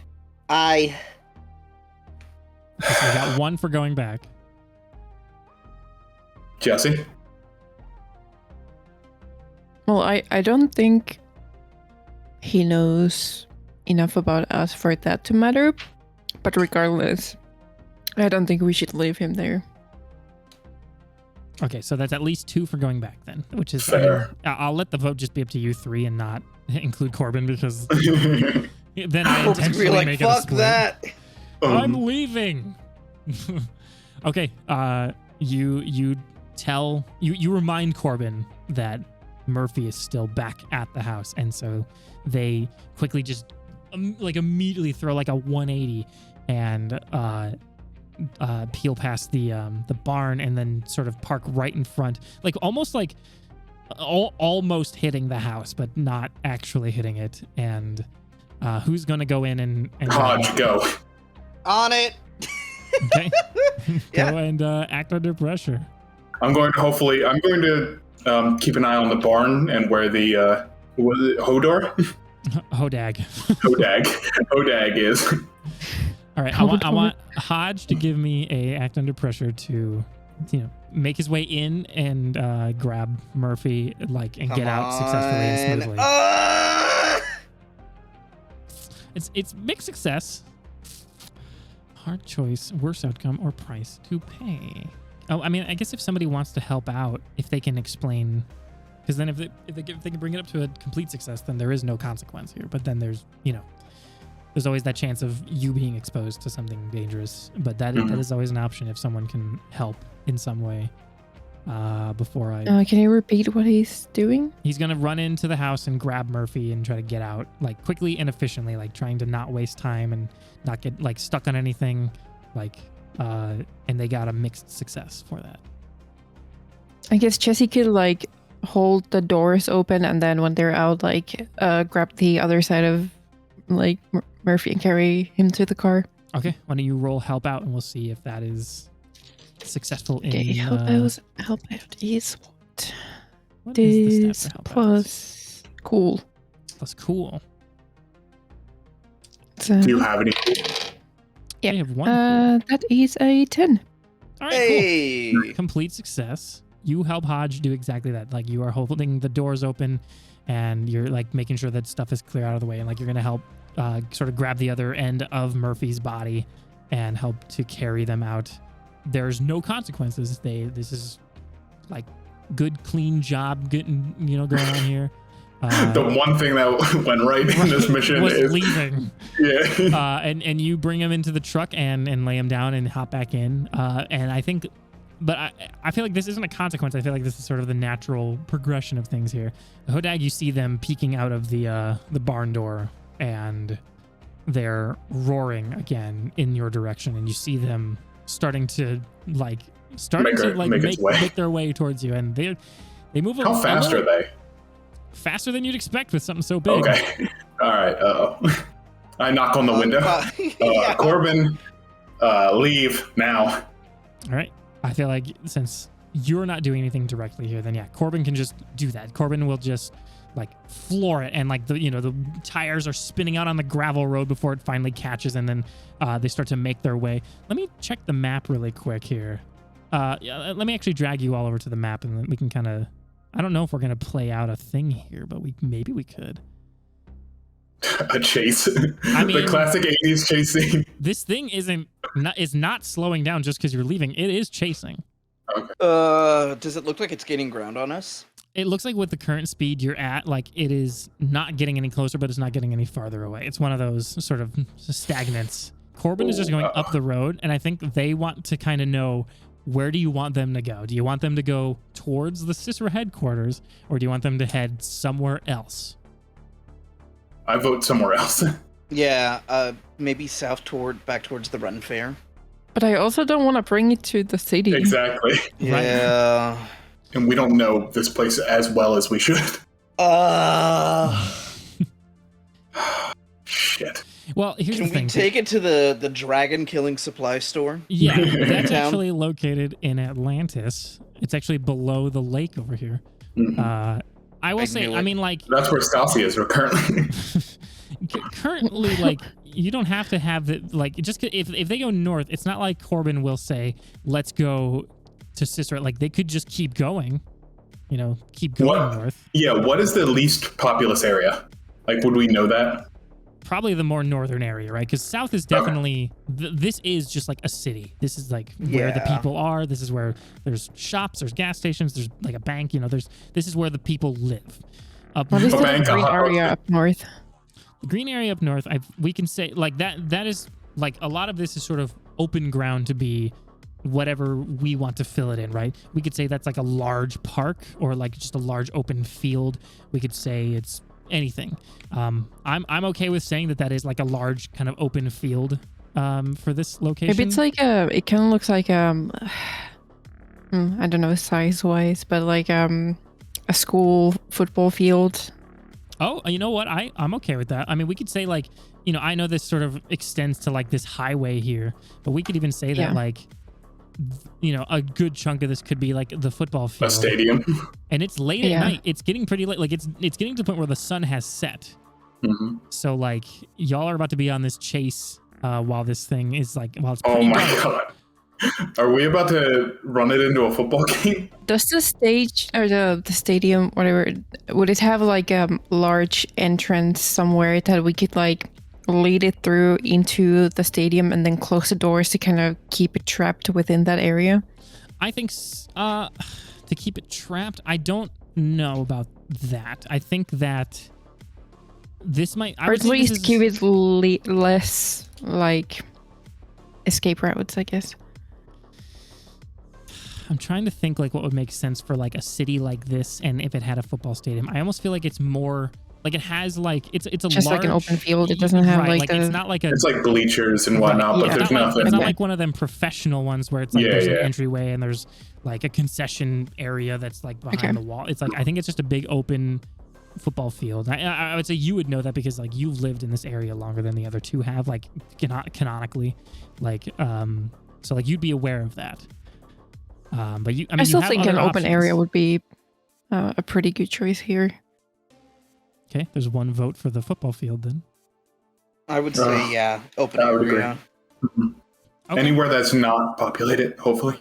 So we got 1 for going back. Jesse? Well, I don't think he knows enough about us for that to matter. But regardless, I don't think we should leave him there. Okay, so that's at least 2 for going back then, which is Fair. I'll let the vote just be up to you 3 and not include Corbin because then I Corbin's intentionally gonna be like, make it a fuck split. that. I'm leaving. Okay, you remind Corbin that Murphy is still back at the house, and so they quickly just immediately throw like a 180 and peel past the barn and then sort of park right in front, like almost hitting the house, but not actually hitting it. And who's gonna go in and Hodge, go. On it. Okay. Yeah. Go and act under pressure. I'm going to keep an eye on the barn and where the was it Hodor? Hodag. Hodag is. All right, I want Hodge to give me a act under pressure to, make his way in and grab Murphy, and get out successfully and smoothly. It's mixed success. Hard choice, worse outcome, or price to pay. Oh, I mean, I guess if somebody wants to help out, if they can explain, because then if they can bring it up to a complete success, then there is no consequence here. But then there's there's always that chance of you being exposed to something dangerous. But that is always an option if someone can help in some way. Before I... Can you repeat what he's doing? He's going to run into the house and grab Murphy and try to get out, quickly and efficiently, trying to not waste time and not get, stuck on anything, and they got a mixed success for that. I guess Jesse could, hold the doors open, and then when they're out, grab the other side of, Murphy and carry him to the car. Okay, why don't you roll help out, and we'll see if that is successful in... Okay, help out is what? What is the This stat for help out? plus cool. Plus cool. So, Do you have any? Yeah. We have 1 cool. that is a 10. All right, Hey. cool. Complete success. You help Hodge do exactly that. You are holding the doors open and you're making sure that stuff is clear out of the way, and you're going to help sort of grab the other end of Murphy's body and help to carry them out. There's no consequences. This is good, clean job getting going on here. The one thing that went right in this mission was is leaving. Yeah. And you bring him into the truck and lay him down and hop back in. And I think, but I feel like this isn't a consequence. I feel like this is sort of the natural progression of things here. Hodag, you see them peeking out of the barn door, and they're roaring again in your direction, and you see them starting to make their way towards you, and they move. How fast are they? Faster than you'd expect with something so big. Okay. All right. I knock on the window. Yeah. Corbin, leave now. All right. I feel like since you're not doing anything directly here, then yeah, Corbin can just do that. Corbin will just floor it, and the tires are spinning out on the gravel road before it finally catches, and then they start to make their way. Let me check the map really quick here. Let me actually drag you all over to the map, and then we can kind of... I don't know if we're going to play out a thing here, but maybe we could. A chase. I mean, the classic 80s chase scene. This thing is not slowing down just because you're leaving. It is chasing. Okay. Does it look like it's gaining ground on us? It looks like with the current speed you're at, it is not getting any closer, but it's not getting any farther away. It's one of those sort of stagnants. Corbin is just going up the road, and I think they want to kind of know, where do you want them to go? Do you want them to go towards the CISRA headquarters, or do you want them to head somewhere else? I vote somewhere else. Yeah, maybe back towards the Run Fair. But I also don't want to bring it to the city. Exactly. Yeah. And we don't know this place as well as we should. Shit. Well, here's the Can thing. we take it to the dragon killing supply store? Yeah, that's Town? actually located in Atlantis. It's actually below the lake over here. Mhm. I will say, knew I it. mean, That's where Stassi is currently. currently, you don't have to have it like just if they go north, it's not like Corbin will say, "Let's go to CISRA." Like they could just keep going, keep going north. Yeah, what is the least populous area? Like, would we know that? Probably the more northern area, right? Because south is definitely this is just like a city. This is like where the people are. This is where there's shops, there's gas stations, there's like a bank. This is where the people live. What is the green area up north? The green area up north, we can say like that is like a lot of this is sort of open ground to be whatever we want to fill it in, right? We could say that's like a large park or like just a large open field. We could say it's anything. I'm okay with saying that is like a large kind of open field for this location. Maybe it's like it kind of looks like I don't know size wise, but like a school football field. Oh, you know what? I'm okay with that. I mean, we could say like, I know this sort of extends to like this highway here, but we could even say that like, a good chunk of this could be like the football field. A stadium. And it's late at night. It's getting pretty late. Like it's getting to the point where the sun has set. Mm-hmm. So like y'all are about to be on this chase while this thing is like, while it's oh my God. Are we about to run it into a football game? Does the stage or the stadium, whatever, would it have like a large entrance somewhere that we could like lead it through into the stadium and then close the doors to kind of keep it trapped within that area? I think to keep it trapped, I don't know about that. I think that this might... or at least give it less like escape routes, I guess. I'm trying to think like what would make sense for like a city like this, and if it had a football stadium. I almost feel like it's more like it has like it's a just large, like an open field. It doesn't have like it's not like it's like bleachers and whatnot, but there's nothing. It's not like one of them professional ones where it's like there's an entryway and there's like a concession area that's like behind the wall. It's like I think it's just a big open football field. I would say you would know that because like you've lived in this area longer than the other two have, like canonically, like so like you'd be aware of that. But I still think an open area would be a pretty good choice here. Okay, there's one vote for the football field then. I would say open area. Mm-hmm. Okay. Anywhere that's not populated, hopefully.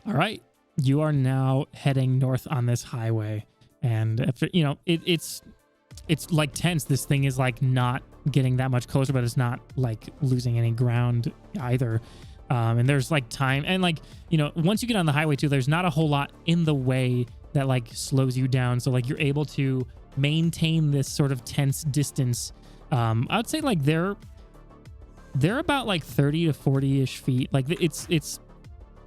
All right, you are now heading north on this highway, and after it's like tense. This thing is like not getting that much closer, but it's not like losing any ground either. And there's like time and like, once you get on the highway too, there's not a whole lot in the way that like slows you down. So like you're able to maintain this sort of tense distance. I would say like they're about like 30 to 40-ish feet. Like it's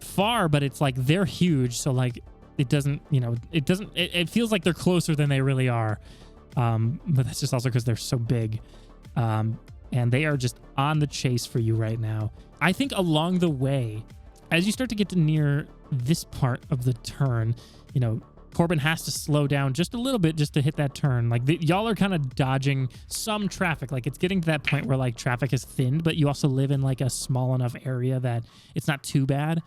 far, but it's like they're huge. So like it doesn't, it feels like they're closer than they really are. But that's just also because they're so big. And they are just on the chase for you right now. I think along the way, as you start to get to near this part of the turn, Corbin has to slow down just a little bit just to hit that turn. Like y'all are kind of dodging some traffic. Like it's getting to that point where like traffic is thinned, but you also live in like a small enough area that it's not too bad.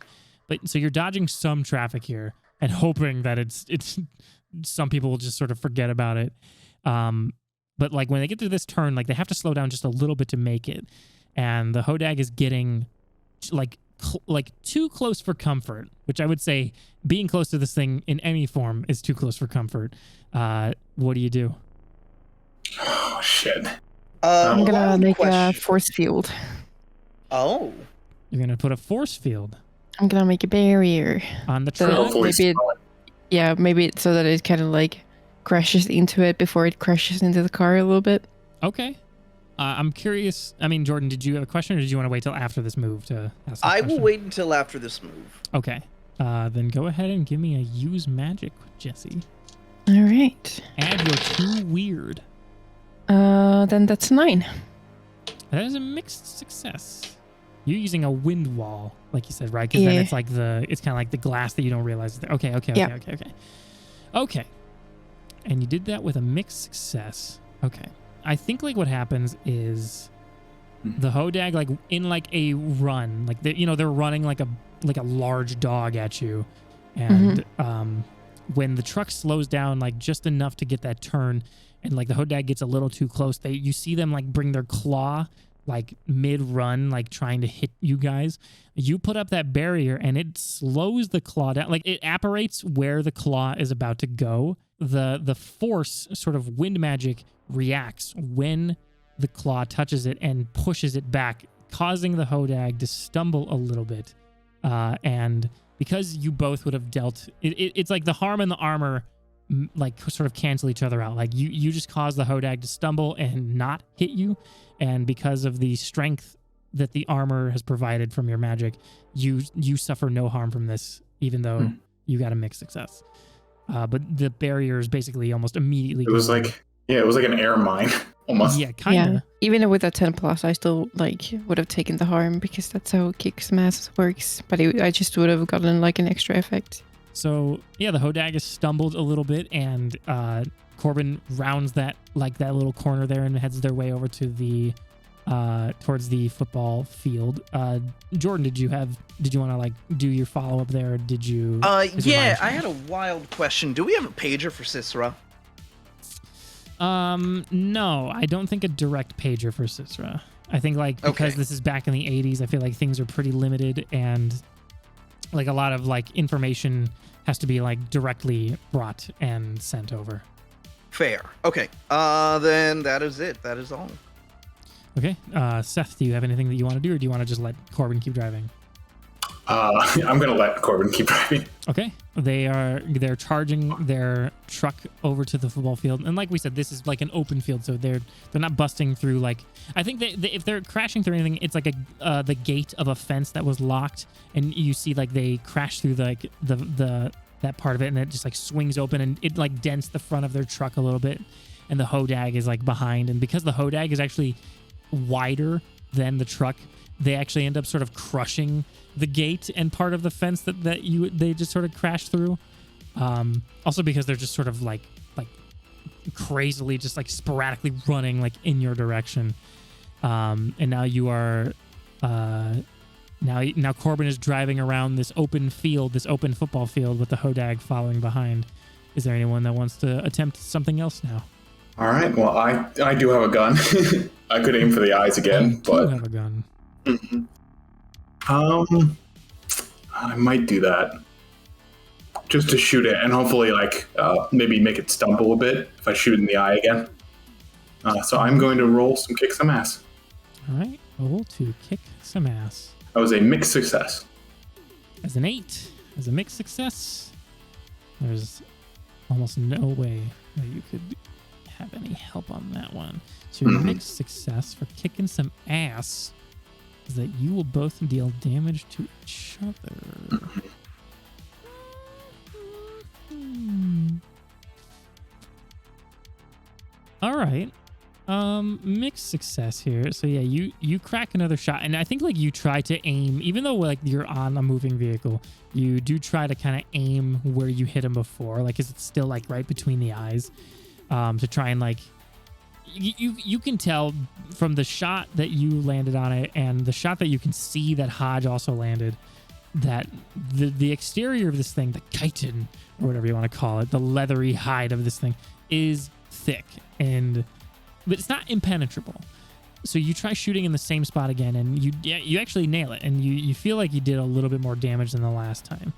But so you're dodging some traffic here and hoping that it's some people will just sort of forget about it. But like when they get to this turn, like they have to slow down just a little bit to make it. And the Hodag is getting like too close for comfort, which I would say being close to this thing in any form is too close for comfort. What do you do? Oh, shit. I'm going to make a force field. Oh. You're going to put a force field? I'm going to make a barrier. On the track? Maybe it's so that it kind of like crashes into it before it crashes into the car a little bit. Okay. I'm curious. I mean, Jordan, did you have a question or did you want to wait till after this move to ask the question? Will wait until after this move. Okay. Then go ahead and give me a use magic, Jesse. All right. Add your 2 weird. Then that's 9. That is a mixed success. You're using a wind wall, like you said, right? Because then it's like it's kind of like the glass that you don't realize is there. Okay. Okay. And you did that with a mixed success. Okay. I think like what happens is the Hodag like in like a run, like they're running like a large dog at you, and when the truck slows down like just enough to get that turn, and like the Hodag gets a little too close. You see them like bring their claw like mid-run, like trying to hit you guys. You put up that barrier and it slows the claw down. Like it apparates where the claw is about to go. The force, sort of wind magic, reacts when the claw touches it and pushes it back, causing the Hodag to stumble a little bit. And because you both would have dealt, it's like the harm and the armor like sort of cancel each other out. Like you just cause the Hodag to stumble and not hit you, and because of the strength that the armor has provided from your magic, you suffer no harm from this, even though you got a mixed success. But the barrier is basically almost immediately It was like an air mine almost. Yeah, kind of. Yeah. Even with a 10 plus, I still like would have taken the harm because that's how Kick Some Ass works. But I just would have gotten like an extra effect. So yeah, the Hodag has stumbled a little bit, and Corbin rounds that little corner there and heads their way over to the towards the football field. Jordan, did you want to like do your follow up there? Or did you? Yeah, I had a wild question. Do we have a pager for CISRA? No, I don't think a direct pager for CISRA. I think like because this is back in the 80s, I feel like things are pretty limited, and like a lot of like information has to be like directly brought and sent over. Fair. Okay. Then that is it. That is all. Okay. Seth, do you have anything that you want to do, or do you want to just let Corbin keep driving? I'm gonna let Corbin keep driving. Okay. They're charging their truck over to the football field, and like we said, this is like an open field, so they're not busting through. Like I think if they're crashing through anything, it's like the gate of a fence that was locked, and you see like they crash through like the that part of it, and it just like swings open, and it like dents the front of their truck a little bit, and the Hodag is like behind, and because the Hodag is actually wider than the truck, they actually end up sort of crushing the gate and part of the fence that they just sort of crash through. Also because they're just sort of like crazily just like sporadically running like in your direction. And now you are now Corbin is driving around this open field, this open football field with the Hodag following behind. Is there anyone that wants to attempt something else now? All right. Well, I do have a gun. I could aim for the eyes again, I but have a gun. I might do that just to shoot it and hopefully like maybe make it stumble a bit if I shoot it in the eye again. So I'm going to roll some kick some ass. All right, roll to kick some ass. That was a mixed success. As an 8, as a mixed success, there's almost no way that you could have any help on that one. So your mixed success for kicking some ass is that you will both deal damage to each other. All right. Mixed success here. So yeah, you crack another shot, and I think like you try to aim, even though like you're on a moving vehicle, you do try to kind of aim where you hit him before, like is it still like right between the eyes, to try and like you can tell from the shot that you landed on it and the shot that you can see that Hodge also landed, that the exterior of this thing, the chitin or whatever you want to call it, the leathery hide of this thing is thick, but it's not impenetrable. So you try shooting in the same spot again, and you actually nail it, and you feel like you did a little bit more damage than the last time.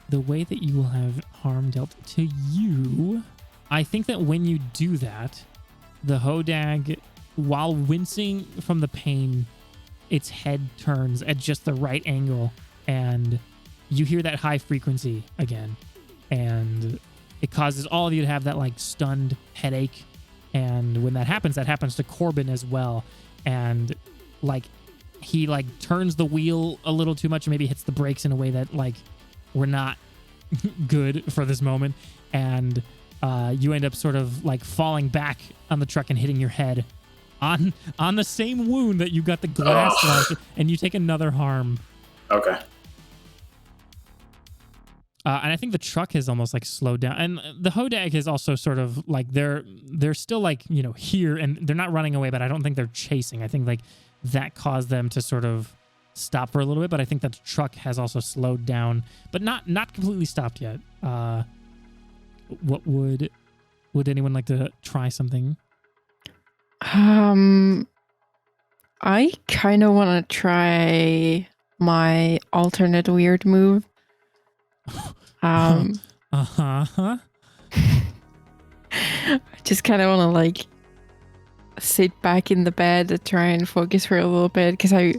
The way that you will have harm dealt to you, I think that when you do that, the Hodag, while wincing from the pain, its head turns at just the right angle, and you hear that high frequency again, and it causes all of you to have that like stunned headache. And when that happens to Corbin as well, and like he like turns the wheel a little too much and maybe hits the brakes in a way that like we're not good for this moment, and you end up sort of like falling back on the truck and hitting your head on the same wound that you got the glass launcher, and you take another harm. Okay. And I think the truck has almost like slowed down, and the Hodag is also sort of like they're still like, you know, here, and they're not running away, but I don't think they're chasing. I think like that caused them to sort of stop for a little bit, but I think that the truck has also slowed down, but not completely stopped yet. What would Would anyone like to try something? I kind of want to try my alternate weird move. I just kind of want to like sit back in the bed and try and focus for a little bit because I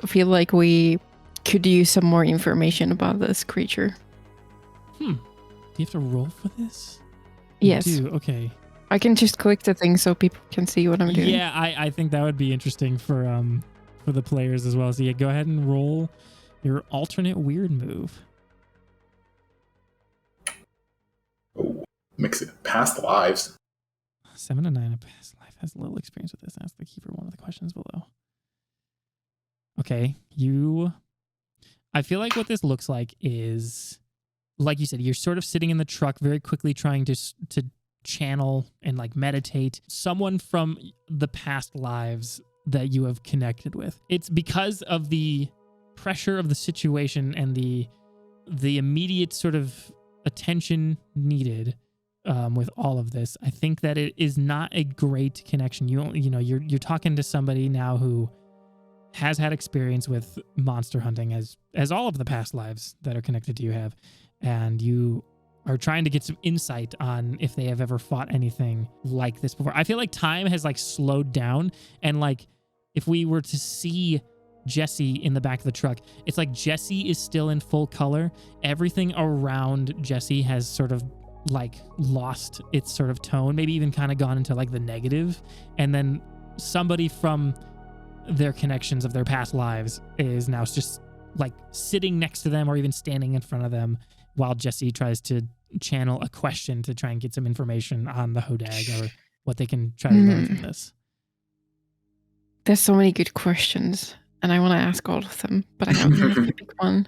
feel like we could use some more information about this creature. Do you have to roll for this? Yes. You do? Okay. I can just click the thing so people can see what I'm doing. Yeah, I think that would be interesting for the players as well. So yeah, go ahead and roll your alternate weird move. Oh, mix it. Past lives. 7 to 9. A past life has little experience with this. Ask the keeper one of the questions below. Okay, I feel like what this looks like is, like you said, you're sort of sitting in the truck, very quickly trying to channel and like meditate someone from the past lives that you have connected with. It's because of the pressure of the situation and the immediate sort of attention needed with all of this. I think that it is not a great connection. You're talking to somebody now who has had experience with monster hunting as all of the past lives that are connected to you have, and you are trying to get some insight on if they have ever fought anything like this before. I feel like time has like slowed down, and like if we were to see Jesse in the back of the truck, it's like Jesse is still in full color. Everything around Jesse has sort of like lost its sort of tone, maybe even kind of gone into like the negative, and then somebody from their connections of their past lives is now just like sitting next to them or even standing in front of them while Jesse tries to channel a question to try and get some information on the Hodag or what they can try to learn from this. There's so many good questions, and I want to ask all of them, but I don't know the big one.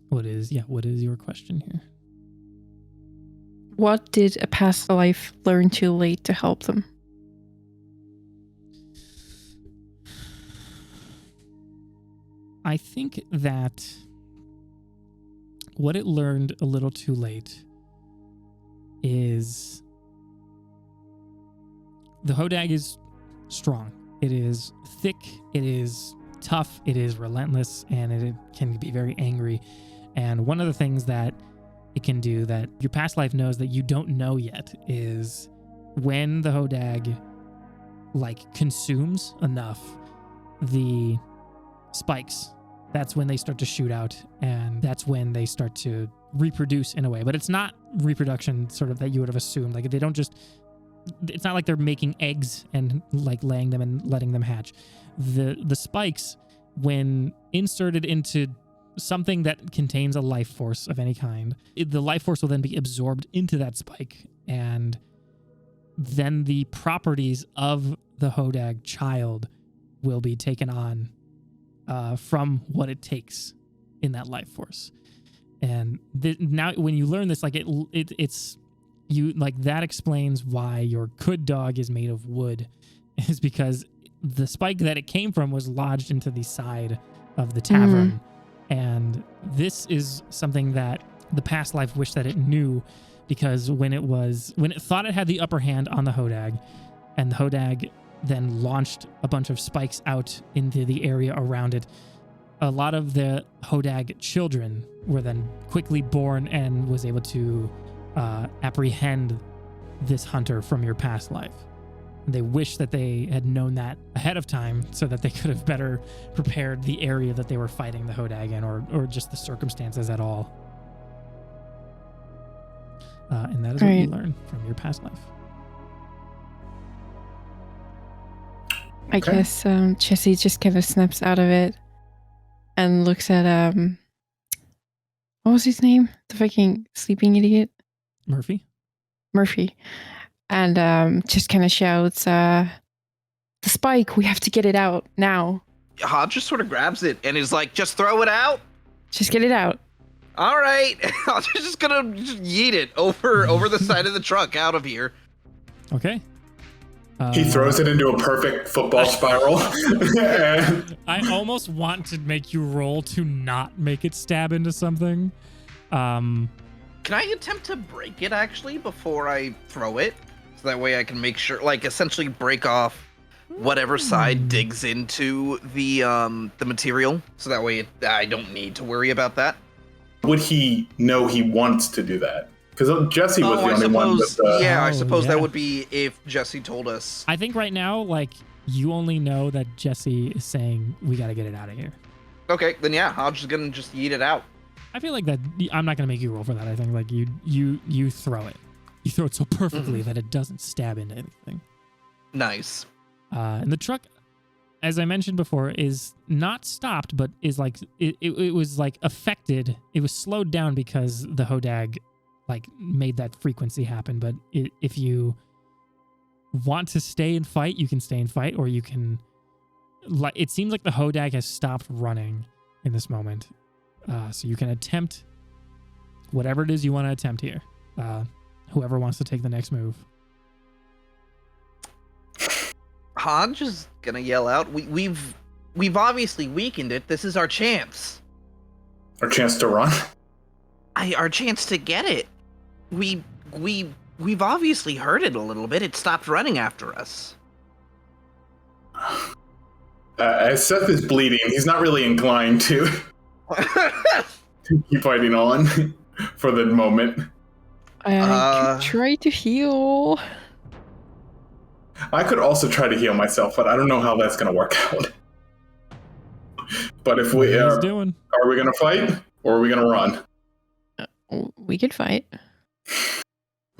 What is your question here? What did a past life learn too late to help them? I think that what it learned a little too late is the Hodag is strong. It is thick. It is tough. It is relentless, and it can be very angry. And one of the things that it can do that your past life knows that you don't know yet is when the Hodag like consumes enough the spikes, that's when they start to shoot out, and that's when they start to reproduce in a way. But it's not reproduction sort of that you would have assumed. Like they don't just, it's not like they're making eggs and like laying them and letting them hatch. The spikes, when inserted into something that contains a life force of any kind, the life force will then be absorbed into that spike, and then the properties of the Hodag child will be taken on from what it takes in that life force. And now when you learn this, like it's you, like that explains why your good dog is made of wood, is because the spike that it came from was lodged into the side of the tavern. And this is something that the past life wished that it knew, because when it thought it had the upper hand on the Hodag, and the Hodag then launched a bunch of spikes out into the area around it, a lot of the Hodag children were then quickly born and was able to apprehend this hunter from your past life. They wish that they had known that ahead of time so that they could have better prepared the area that they were fighting the Hodag in, or just the circumstances at all. And that is what you learn from your past life. I guess Jesse just kind of snaps out of it and looks at what was his name? The fucking sleeping idiot? Murphy. And just kind of shouts, the spike, we have to get it out now. Hodge just sort of grabs it and is like, just throw it out? Just get it out. All right. I'm just gonna yeet it over the side of the truck out of here. Okay. He throws it into a perfect football spiral. I almost want to make you roll to not make it stab into something. Can I attempt to break it actually before I throw it? So that way I can make sure, like, essentially break off whatever side digs into the material. So that way I don't need to worry about that. Would he know he wants to do that? Because Jesse was the I only one with suppose, the... I Oh, suppose yeah. that would be if Jesse told us. I think right now, like, you only know that Jesse is saying, we got to get it out of here. Okay, then yeah, Hodge is gonna just eat it out. I feel like that, I'm not going to make you roll for that. I think, like, you throw it. You throw it so perfectly that it doesn't stab into anything. Nice. And the truck, as I mentioned before, is not stopped, but is like it was like affected. It was slowed down because the Hodag like made that frequency happen. But if you want to stay and fight, you can stay and fight, or you can. Like it seems like the Hodag has stopped running in this moment, so you can attempt whatever it is you want to attempt here. Whoever wants to take the next move. Hodge is gonna yell out, we've obviously weakened it. This is our chance. Our chance to run? Our chance to get it. We've obviously hurt it a little bit. It stopped running after us. As Seth is bleeding, he's not really inclined to keep fighting on for the moment. I could try to heal. I could also try to heal myself, but I don't know how that's going to work out. But if we What he's are doing. we going to fight or are we going to run? We could fight.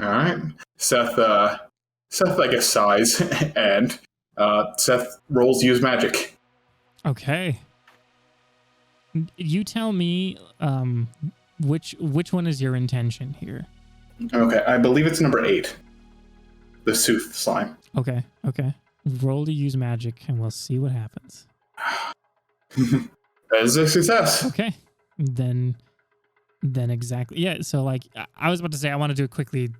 All right. Seth, I guess, sighs, and Seth rolls use magic. Okay. You tell me which one is your intention here. Okay, I believe it's number 8. The Sooth slime. Okay. Roll to use magic and we'll see what happens. That is a success. Okay. Then exactly. Yeah, so like I was about to say I wanted to quickly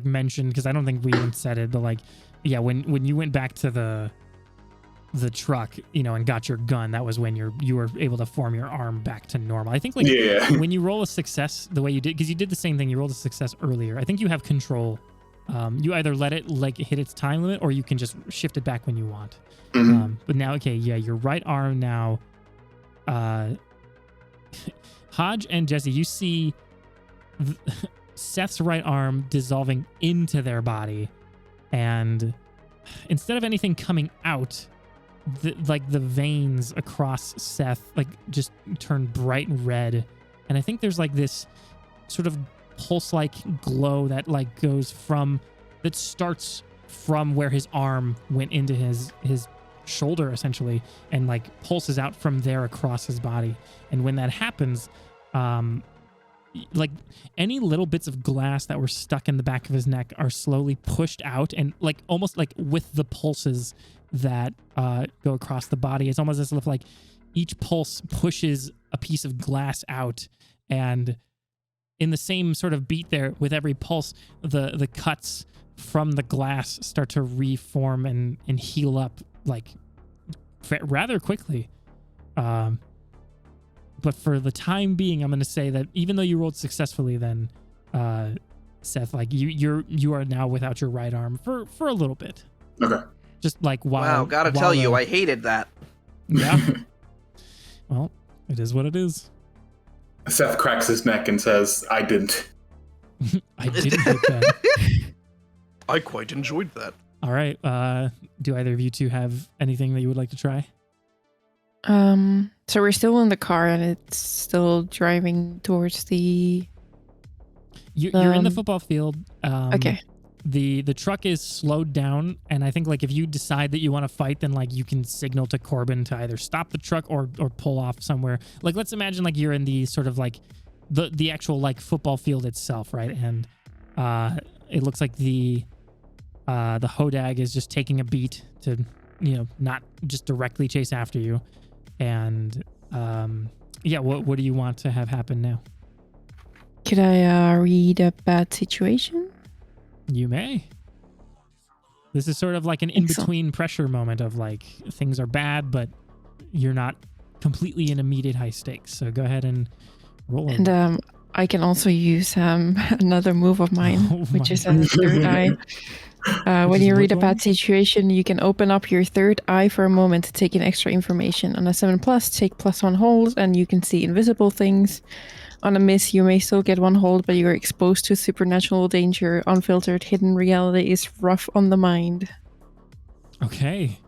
mention because I don't think we even said it, but like yeah, when you went back to the truck, and got your gun, that was when you were able to form your arm back to normal. I think like when you roll a success the way you did, because you did the same thing, you rolled a success earlier. I think you have control. You either let it like hit its time limit or you can just shift it back when you want. Mm-hmm. But now, okay, yeah, your right arm now, Hodge and Jesse, you see Seth's right arm dissolving into their body, and instead of anything coming out, the veins across Seth like just turn bright red, and I think there's like this sort of pulse-like glow that like that starts from where his arm went into his shoulder essentially, and like pulses out from there across his body. And when that happens, like any little bits of glass that were stuck in the back of his neck are slowly pushed out, and like almost like with the pulses that go across the body, it's almost as if like each pulse pushes a piece of glass out, and in the same sort of beat there, with every pulse, the cuts from the glass start to reform and heal up like rather quickly. But for the time being, I'm going to say that even though you rolled successfully, then Seth, like you are now without your right arm for a little bit. Okay. Just like Wow, gotta tell you, I hated that. Yeah. Well, it is what it is. Seth cracks his neck and says, I didn't. I didn't get that. I quite enjoyed that. All right. Do either of you two have anything that you would like to try? So we're still in the car and it's still driving towards the... You're in the football field. Okay. The truck is slowed down, and I think like if you decide that you want to fight, then like you can signal to Corbin to either stop the truck or pull off somewhere. Like let's imagine like you're in the sort of like the actual like football field itself, right? And it looks like the Hodag is just taking a beat to not just directly chase after you. And yeah, what do you want to have happen now? Could I read a bad situation? You may. This is sort of like an in-between pressure moment of like things are bad, but you're not completely in immediate high stakes. So go ahead and roll. And I can also use another move of mine, Oh which my is a third eye. When is you read a what bad one? situation, you can open up your third eye for a moment to take in extra information. On a 7+, take +1 hold, and you can see invisible things. On a miss, you may still get 1 hold, but you are exposed to supernatural danger. Unfiltered, hidden reality is rough on the mind. Okay.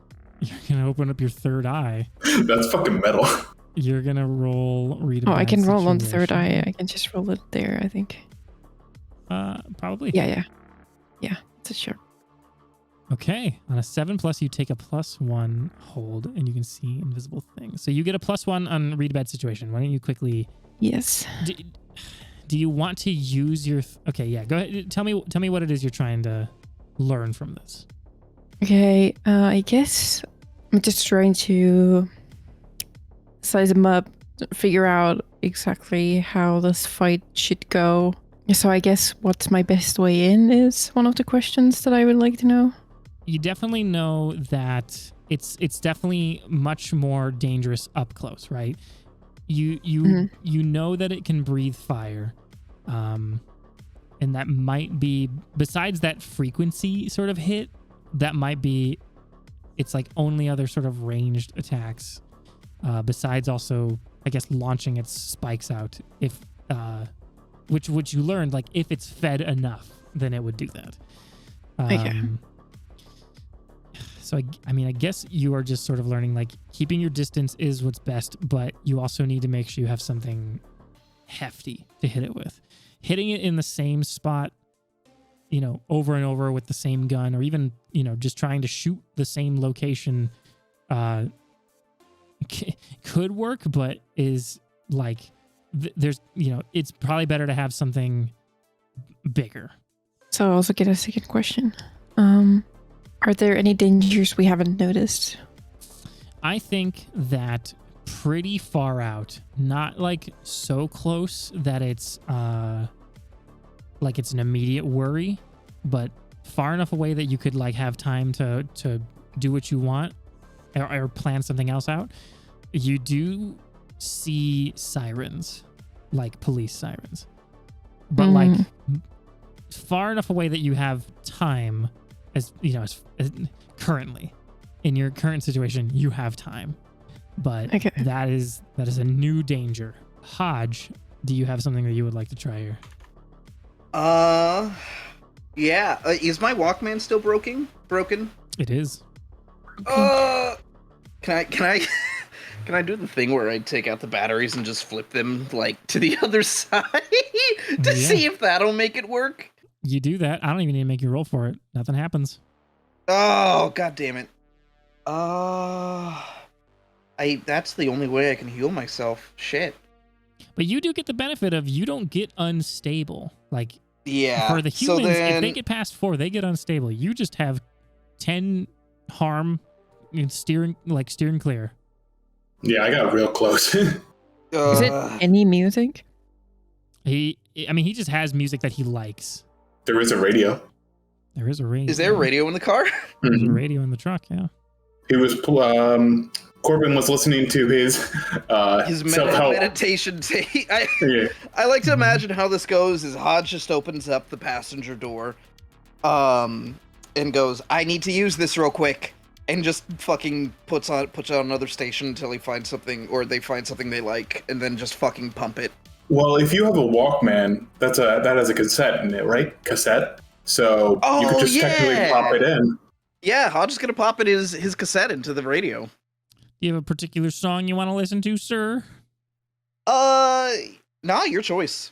You're going to open up your third eye. That's fucking metal. You're going to read a Oh, bad I can roll on the third situation. eye. I can just roll it there, I think. Probably. Yeah. It's a sure. Okay. On a 7+, you take a +1 hold, and you can see invisible things. So you get a +1 on read a bad situation. Why don't you quickly... Yes. Do you want to use your... Okay, yeah. Go ahead. Tell me what it is you're trying to learn from this. Okay, I guess I'm just trying to size them up, figure out exactly how this fight should go. So I guess what's my best way in is one of the questions that I would like to know. You definitely know that it's definitely much more dangerous up close, right? You know that it can breathe fire, and that might be, besides that frequency sort of hit, that might be its like only other sort of ranged attacks, besides also I guess launching its spikes out, if which you learned, like if it's fed enough, then it would do that. Okay. So I mean, I guess you are just sort of learning, like, keeping your distance is what's best, but you also need to make sure you have something hefty to hit it with. Hitting it in the same spot, you know, over and over with the same gun, or even, you know, just trying to shoot the same location could work, but is like, there's, you know, it's probably better to have something bigger. So I also get a second question. Are there any dangers we haven't noticed? I think that pretty far out, not like so close that it's like it's an immediate worry, but far enough away that you could like have time to do what you want, or plan something else out. You do see sirens, like police sirens, but like far enough away that you have time, as you know, as currently in your current situation, you have time. But Okay. that is a new danger. Hodge, do you have something that you would like to try here? Yeah. Is my Walkman still broken? It is. Can I can I do the thing where I take out the batteries and just flip them like to the other side to Yeah. see if that'll make it work? You do that. I don't even need to make you roll for it. Nothing happens. Oh, god damn it. That's the only way I can heal myself. Shit. But you do get the benefit of, you don't get unstable. Like, Yeah. for the so humans, then, if they get past 4, they get unstable. You just have 10 harm, steering clear. Yeah, I got real close. Is it any music? He just has music that he likes. There is a radio. There is a radio. is there a radio in the car? There's a Mhm. radio in the truck, yeah. He was Corbin was listening to his self-help. Meditation tape. Yeah. I like to imagine how this goes is Hodge just opens up the passenger door and goes, I need to use this real quick, and just fucking puts on another station until he finds something, or they find something they like, and then just fucking pump it. Well, if you have a Walkman, that has a cassette in it, right? Cassette. So you could Oh, just technically yeah. pop it in. Yeah, Hodge is gonna pop it his cassette into the radio. Do you have a particular song you want to listen to, sir? Nah, your choice.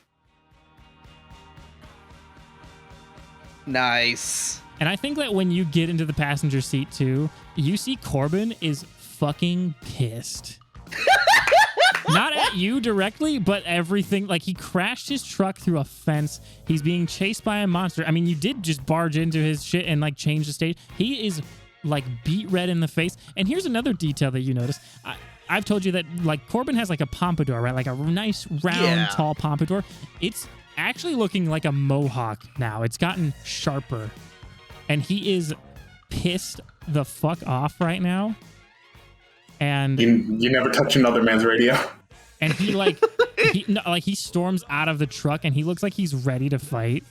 Nice. And I think that when you get into the passenger seat too, you see Corbin is fucking pissed. Not at you directly, but everything. Like, he crashed his truck through a fence. He's being chased by a monster. I mean, you did just barge into his shit and like change the stage. He is like beat red in the face. And here's another detail that you notice. I've told you that like Corbin has like a pompadour, right? Like a nice round, tall pompadour. It's actually looking like a mohawk now. It's gotten sharper. And he is pissed the fuck off right now. And You never touch another man's radio. And he he storms out of the truck and he looks like he's ready to fight.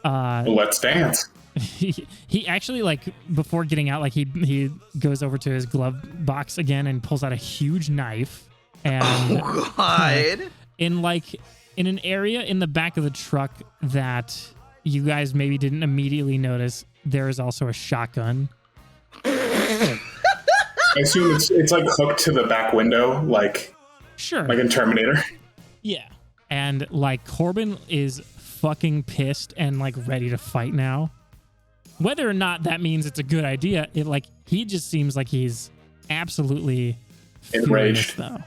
Well, let's dance. He actually, like, before getting out, like, he goes over to his glove box again and pulls out a huge knife. And Oh God! in an area in the back of the truck that you guys maybe didn't immediately notice, there is also a shotgun. I assume it's like hooked to the back window, like in Terminator. Yeah. And like Corbin is fucking pissed and like ready to fight now. Whether or not that means it's a good idea, he just seems like he's absolutely enraged though.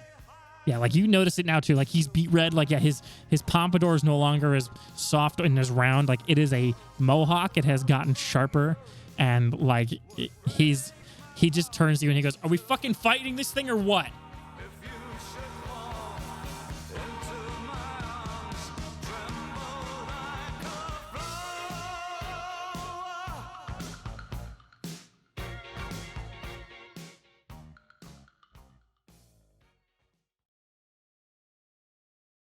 Yeah, like you notice it now too. Like he's beat red. Like, yeah, his pompadour is no longer as soft and as round. Like it is a mohawk. It has gotten sharper, and like he just turns to you and he goes, "Are we fucking fighting this thing or what?"